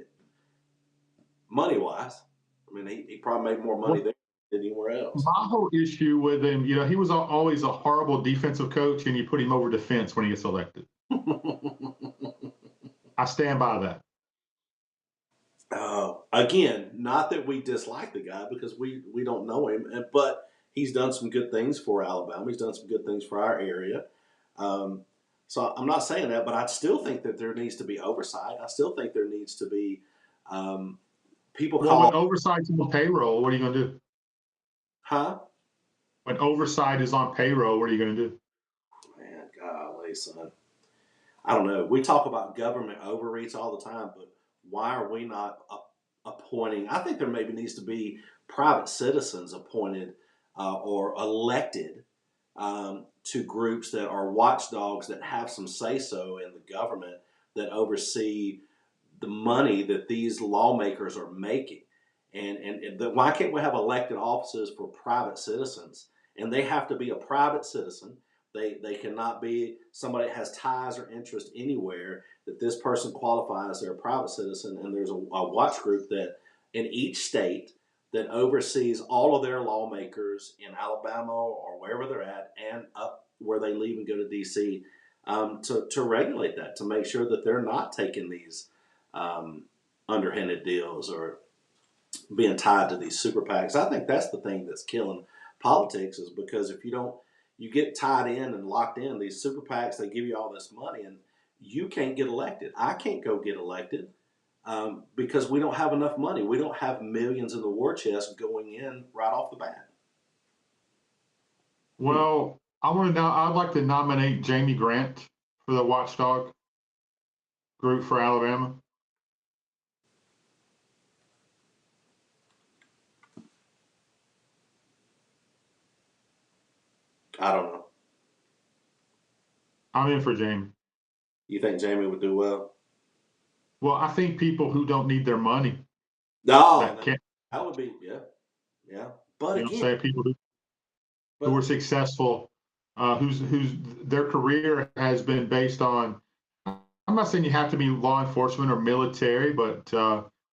money wise, I mean, he probably made more money there than anywhere else. My whole issue with him, he was always a horrible defensive coach, and you put him over defense when he gets elected. I stand by that. Again, not that we dislike the guy because we don't know him, but he's done some good things for Alabama. He's done some good things for our area. So I'm not saying that, but I still think that there needs to be oversight. I still think there needs to be people Well, when oversight's on payroll, what are you going to do? Huh? When oversight is on payroll, what are you going to do? Man, golly, son. I don't know. We talk about government overreach all the time, but why are we not appointing? I think there maybe needs to be private citizens appointed or elected to groups that are watchdogs that have some say-so in the government that oversee the money that these lawmakers are making. And why can't we have elected offices for private citizens? And they have to be a private citizen. They cannot be somebody that has ties or interest anywhere, that this person qualifies, they're a private citizen, and there's a watch group that in each state that oversees all of their lawmakers in Alabama or wherever they're at and up where they leave and go to D.C. To regulate that, to make sure that they're not taking these underhanded deals or being tied to these super PACs. I think that's the thing that's killing politics is because if you get tied in and locked in these super PACs. They give you all this money, and you can't get elected. I can't go get elected because we don't have enough money. We don't have millions in the war chest going in right off the bat. Well, I'd like to nominate Jamie Grant for the Watchdog group for Alabama. I don't know. I'm in for Jamie. You think Jamie would do well? Well, I think people who don't need their money No, that would be yeah. But again, say people who were successful, whose their career has been based on. I'm not saying you have to be law enforcement or military, but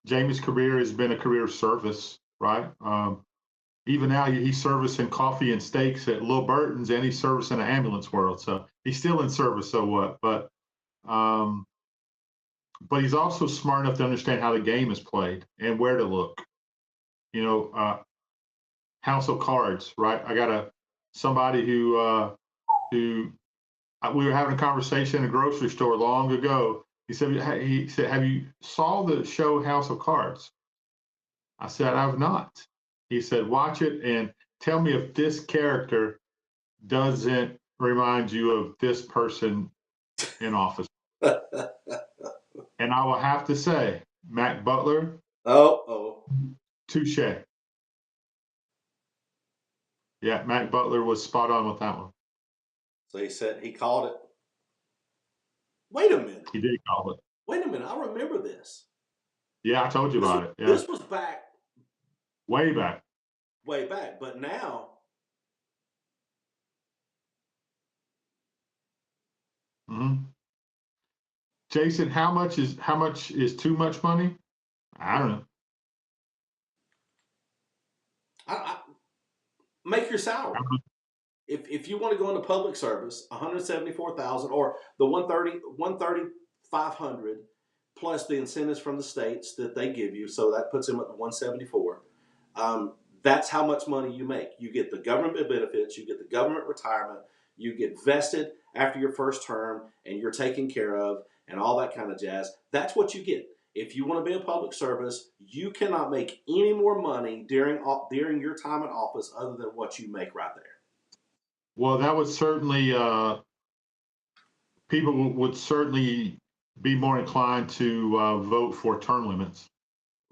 Jamie's career has been a career of service, right? Even now, he's servicing coffee and steaks at Lil Burton's, and he's servicing an ambulance world. So he's still in service. So what? But he's also smart enough to understand how the game is played and where to look. House of Cards, right? I got somebody who we were having a conversation in a grocery store long ago. He said, have you saw the show House of Cards? I said, I've not. He said, watch it and tell me if this character doesn't remind you of this person in office. And I will have to say, Matt Butler, touche. Yeah, Matt Butler was spot on with that one. So he called it. Wait a minute. He did call it. Wait a minute. I remember this. Yeah, I told you about it. Yeah. This was back. Way back. Way back. But now. Mm-hmm. Jason, how much is too much money? I don't know. Make your salary. If you want to go into public service, $174,000 or the 130,500 plus the incentives from the states that they give you, so that puts them at the 174. That's how much money you make. You get the government benefits, you get the government retirement, you get vested after your first term, and you're taken care of, and all that kind of jazz. That's what you get. If you want to be in public service, you cannot make any more money during your time in office other than what you make right there. Well, that would certainly people would certainly be more inclined to vote for term limits.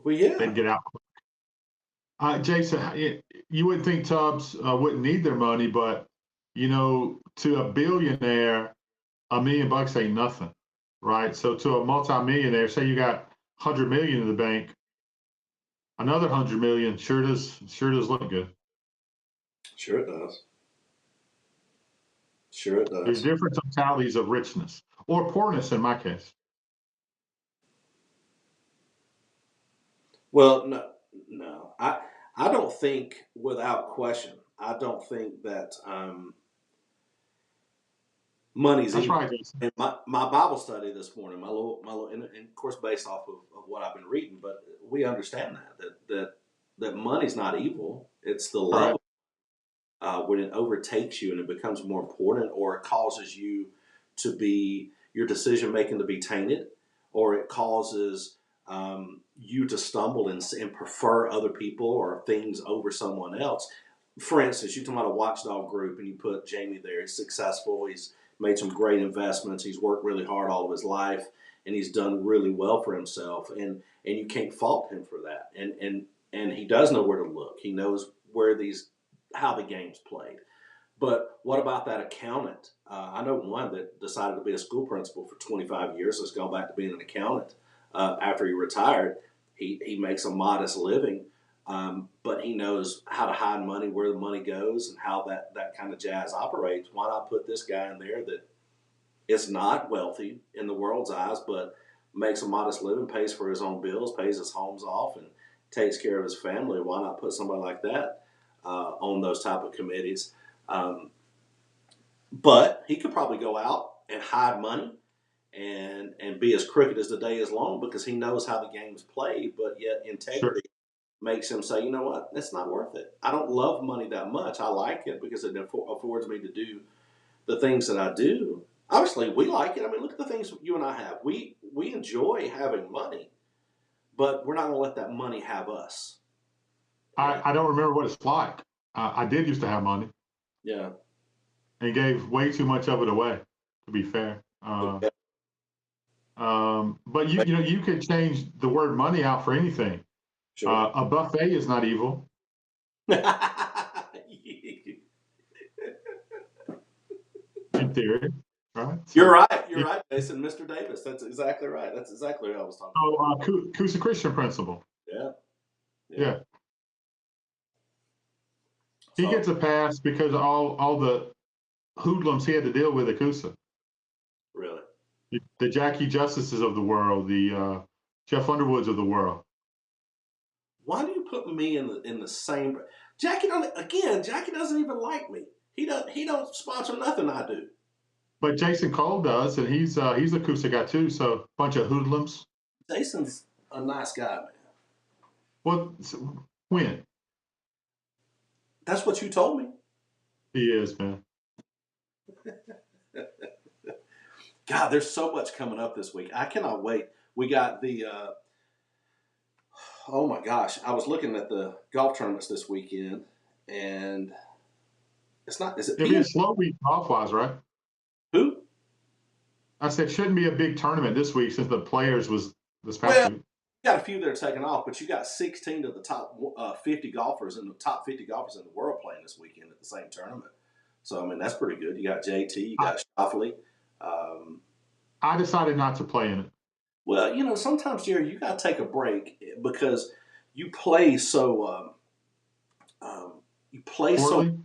Well, yeah. They'd get out. Jason, you would think Tubbs wouldn't need their money, but to a billionaire, $1 million ain't nothing, right? So to a multimillionaire, say you got 100 million in the bank, another 100 million sure does look good. Sure it does. Sure it does. There's different totalities of richness or poorness in my case. Well, no. I don't think, without question, I don't think that money's That's evil. right, Jason. In my Bible study this morning, my little, and of course based off of what I've been reading, but we understand that money's not evil. It's the love. Right. When it overtakes you and it becomes more important, or it causes you to be, your decision making to be tainted, or it causes you to stumble and prefer other people or things over someone else. For instance, you talk about a watchdog group and you put Jamie there. He's successful. He's made some great investments. He's worked really hard all of his life, and he's done really well for himself. And you can't fault him for that. And he does know where to look. He knows how the game's played. But what about that accountant? I know one that decided to be a school principal for 25 years, has gone back to being an accountant after he retired. He makes a modest living, but he knows how to hide money, where the money goes, and how that kind of jazz operates. Why not put this guy in there that is not wealthy in the world's eyes, but makes a modest living, pays for his own bills, pays his homes off, and takes care of his family? Why not put somebody like that on those type of committees? But he could probably go out and hide money and be as crooked as the day is long, because he knows how the game's played, but yet integrity makes him say, you know what, it's not worth it. I don't love money that much. I like it because it affords me to do the things that I do. Obviously, we like it. I mean, look at the things you and I have. We enjoy having money, but we're not going to let that money have us. I don't remember what it's like. I did used to have money Yeah. and gave way too much of it away, to be fair. But you could change the word money out for anything. Sure. A buffet is not evil. In theory, right? You're right. You're right, Jason. Mr. Davis. That's exactly right. That's exactly what I was talking about. So, Kusa Christian principle. Yeah. He So, gets a pass because all the hoodlums he had to deal with at Kusa. really. The Jackie Justices of the world, the Jeff Underwoods of the world. Why do you put me in the same? Jackie doesn't even like me. He don't sponsor nothing I do. But Jason Cole does, and he's a Kusa guy too. So bunch of hoodlums. Jason's a nice guy, man. Well, when? That's what you told me. He is, man. God, there's so much coming up this week. I cannot wait. We got the oh my gosh. I was looking at the golf tournaments this weekend, and it's not. Is it? It'll be a slow week golf-wise, right? Who? I said shouldn't be a big tournament this week since the Players was this past Well, week. you got a few that are taking off, but you got 16 of the top 50 golfers in the top 50 golfers in the world playing this weekend at the same tournament. So I mean that's pretty good. You got JT, you got Schauffele. I decided not to play in it. Well, sometimes Jerry, you got to take a break because you play so Poorly?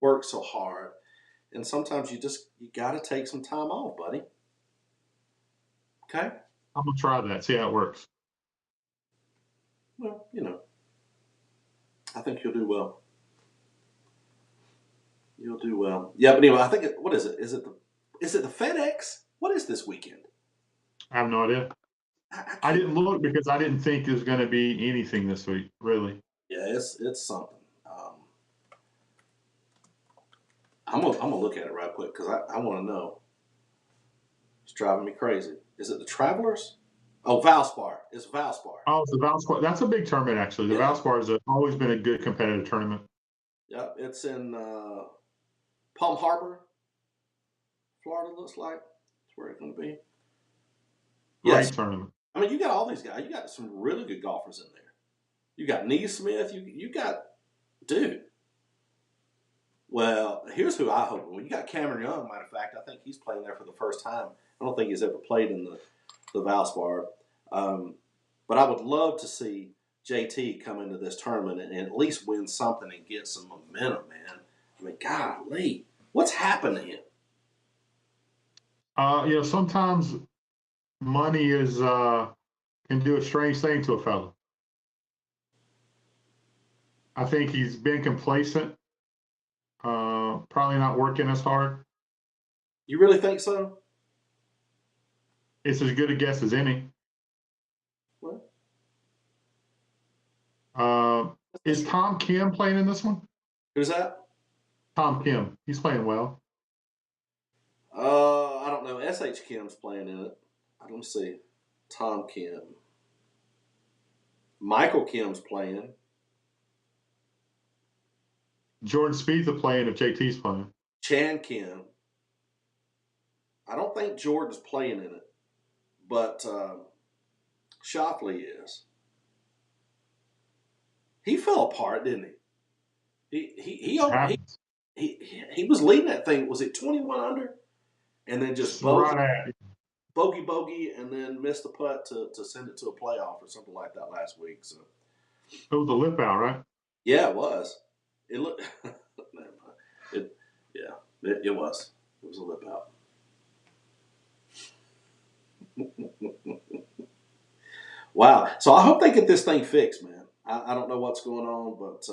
work so hard, and sometimes you got to take some time off, buddy. Okay. I'm gonna try that. See how it works. Well, I think you'll do well. You'll do well. Yeah, but anyway, I think what is it? Is it the FedEx? What is this weekend? I have no idea. I didn't look because I didn't think there's going to be anything this week, really. Yeah, it's something. I'm gonna look at it right quick because I want to know. It's driving me crazy. Is it the Travelers? Oh, Valspar. It's Valspar. Oh, it's the Valspar. That's a big tournament, actually. The Valspar has always been a good competitive tournament. Yep, it's in Palm Harbor, Florida. Looks like that's where it's going to be. Great tournament. I mean, you got all these guys. You got some really good golfers in there. You got Neesmith. You got, dude. Well, here's who I hope. Well, you got Cameron Young. Matter of fact, I think he's playing there for the first time. I don't think he's ever played in the Valspar. But I would love to see JT come into this tournament and at least win something and get some momentum, man. I mean, golly, what's happened to him? Sometimes money can do a strange thing to a fellow. I think he's been complacent, probably not working as hard. You really think so? It's as good a guess as any. What? Is Tom Kim playing in this one? Who's that? Tom Kim. He's playing well. I don't know. S.H. Kim's playing in it. Let me see. Tom Kim. Michael Kim's playing. Jordan Spieth playing if JT's playing. Chan Kim. I don't think Jordan's playing in it, but Schauffele is. He fell apart, didn't he? He was leading that thing. Was it 21 under? And then just bogey, and then missed the putt to send it to a playoff or something like that last week. So it was a lip out, right? Yeah, it was. It looked. It was. It was a lip out. Wow. So I hope they get this thing fixed, man. I don't know what's going on, but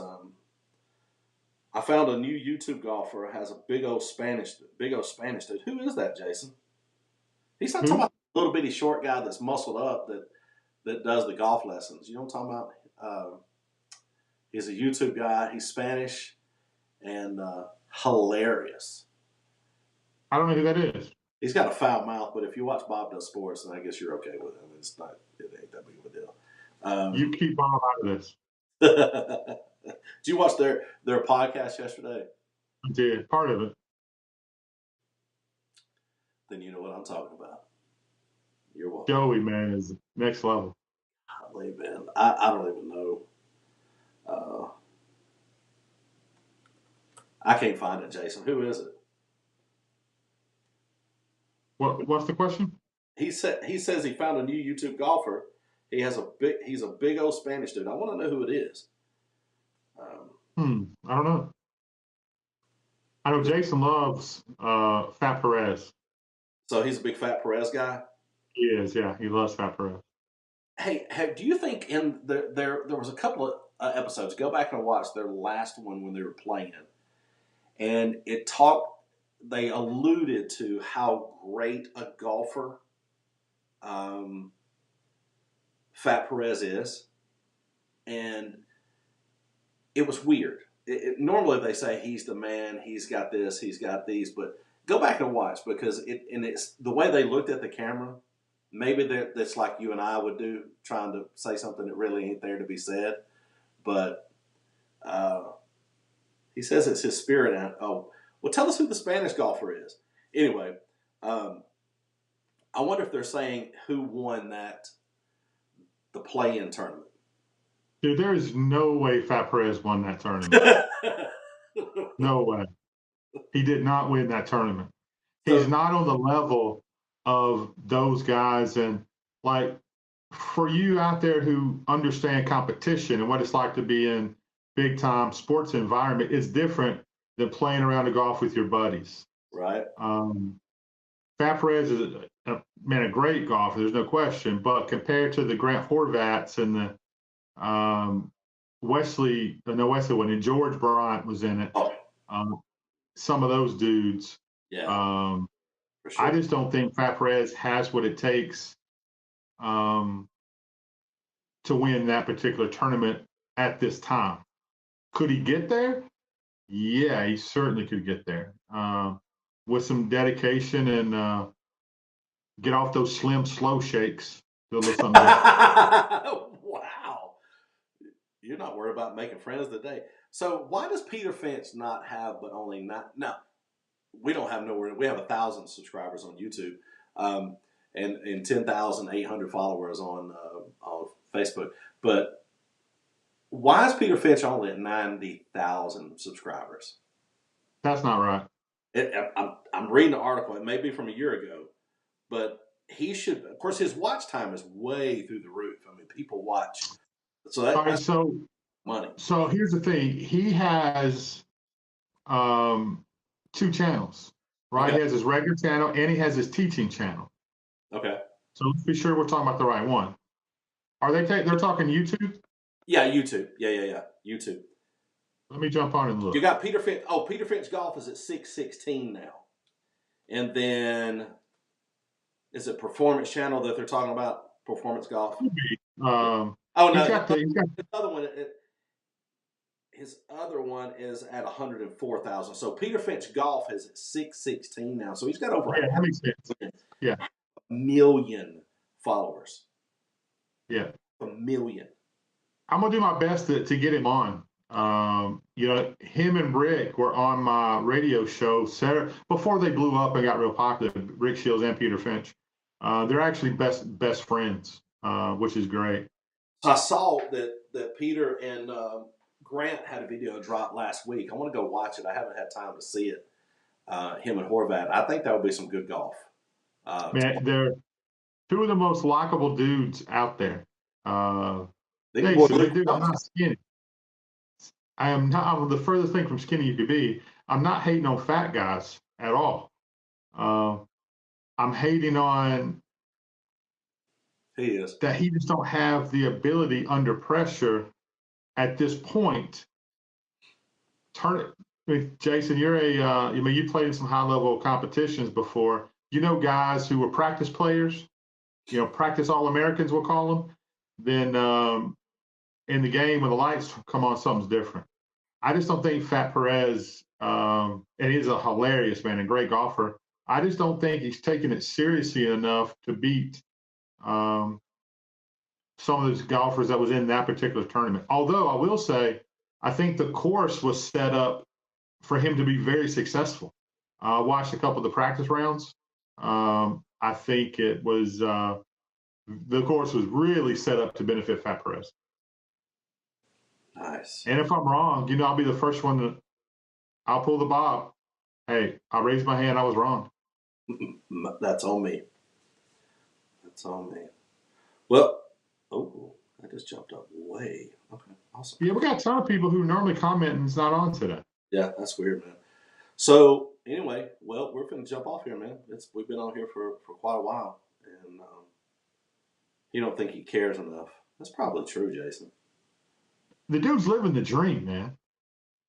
I found a new YouTube golfer has a big old Spanish dude. Who is that, Jason? He's not talking about a little bitty short guy that's muscled up that does the golf lessons. You know what I'm talking about? He's a YouTube guy. He's Spanish and hilarious. I don't know who that is. He's got a foul mouth, but if you watch Bob Does Sports, then I guess you're okay with him. It ain't that big of a deal. You keep Bob out of this. Did you watch their podcast yesterday? I did. Part of it. Then you know what I'm talking about. You're welcome. Joey, man, is next level. Golly, man. I don't even know. I can't find it, Jason. Who is it? What's the question? He says he found a new YouTube golfer. He's a big old Spanish dude. I want to know who it is. I don't know. I know Jason loves Fat Perez. So he's a big Fat Perez guy? He is, yeah. He loves Fat Perez. Hey, do you think in there was a couple of episodes, go back and watch their last one when they were playing, and they alluded to how great a golfer Fat Perez is, and it was weird. Normally they say he's the man, he's got this, he's got these, but go back and watch because it's the way they looked at the camera. Maybe that's like you and I would do, trying to say something that really ain't there to be said. But he says it's his spirit. And, well, tell us who the Spanish golfer is. Anyway, I wonder if they're saying who won the play-in tournament. Dude, there is no way Fat Perez won that tournament. No way. He did not win that tournament. He's not on the level of those guys. And like for you out there who understand competition and what it's like to be in big time sports environment, it's different than playing around the golf with your buddies. Right. Fat Perez is a great golfer. There's no question. But compared to the Grant Horvats and the Wesley one, and George Bryant was in it. Some of those dudes. Yeah. For sure. I just don't think Fat Perez has what it takes to win that particular tournament at this time. Could he get there? Yeah, he certainly could get there with some dedication and get off those slim, slow shakes. Do a little something Wow. You're not worried about making friends today. So why does Peter Finch not have but only not? No, we don't have nowhere. We have 1,000 subscribers on YouTube and 10,800 followers on Facebook. But why is Peter Finch only at 90,000 subscribers? That's not right. I'm reading the article. It may be from a year ago, but he should. Of course, his watch time is way through the roof. I mean, people watch. So that's money. So here's the thing. He has 2 channels, right? Okay. He has his regular channel and he has his teaching channel. Okay. So let's be sure we're talking about the right one. Are they're talking YouTube? Yeah, YouTube. Yeah. YouTube. Let me jump on and look. You got Peter Finch. Oh, Peter Finch Golf is at 616 now. And then, is it Performance Channel that they're talking about? Performance Golf? No. His other one, his other one is at 104,000. So Peter Finch Golf is at 616 now. So he's got over that makes sense. Yeah. 1 million followers. Yeah. 1 million. I'm gonna do my best to get him on. Him and Rick were on my radio show before they blew up and got real popular. Rick Shields and Peter Finch. They're actually best friends, which is great. I saw that Peter and Grant had a video drop last week. I want to go watch it. I haven't had time to see it. Him and Horvat. I think that would be some good golf. Man, they're 2 of the most likable dudes out there. I'm not skinny. I'm the furthest thing from skinny you could be. I'm not hating on fat guys at all. I'm hating on that he just don't have the ability under pressure at this point. Jason, you're you played in some high level competitions before. You know guys who were practice players, practice All-Americans, we'll call them. Then in the game when the lights come on, something's different. I just don't think Fat Perez, and he's a hilarious man and great golfer. I just don't think he's taking it seriously enough to beat um, some of those golfers that was in that particular tournament. Although I will say, I think the course was set up for him to be very successful. I watched a couple of the practice rounds. I think it was the course was really set up to benefit Fat Perez. Nice. And if I'm wrong, I'll be the first one to. I'll pull the bob. Hey, I raised my hand. I was wrong. That's on me. That's on me. Well, I just jumped up way. Okay, awesome. Yeah, we got a ton of people who normally comment and it's not on today. Yeah, that's weird, man. So anyway, well, we're going to jump off here, man. We've been on here for quite a while, and you don't think he cares enough. That's probably true, Jason. The dude's living the dream, man.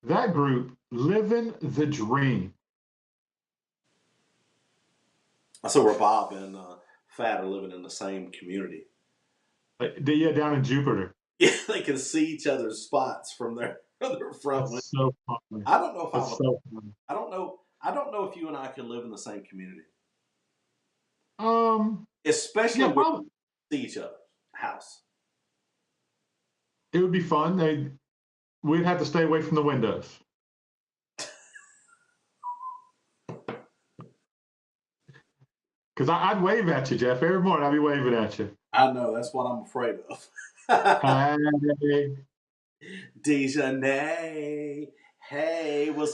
That group living the dream. So where Bob and Fat are living in the same community. Yeah, down in Jupiter. Yeah, they can see each other's spots from their front window. That's so funny. I don't know if That's so funny. I don't know if you and I can live in the same community. Especially yeah, when we see each other's house. It would be fun. We'd have to stay away from the windows. Because I'd wave at you, Jeff. Every morning I'd be waving at you. I know. That's what I'm afraid of. Hey. Dejanay. Hey, what's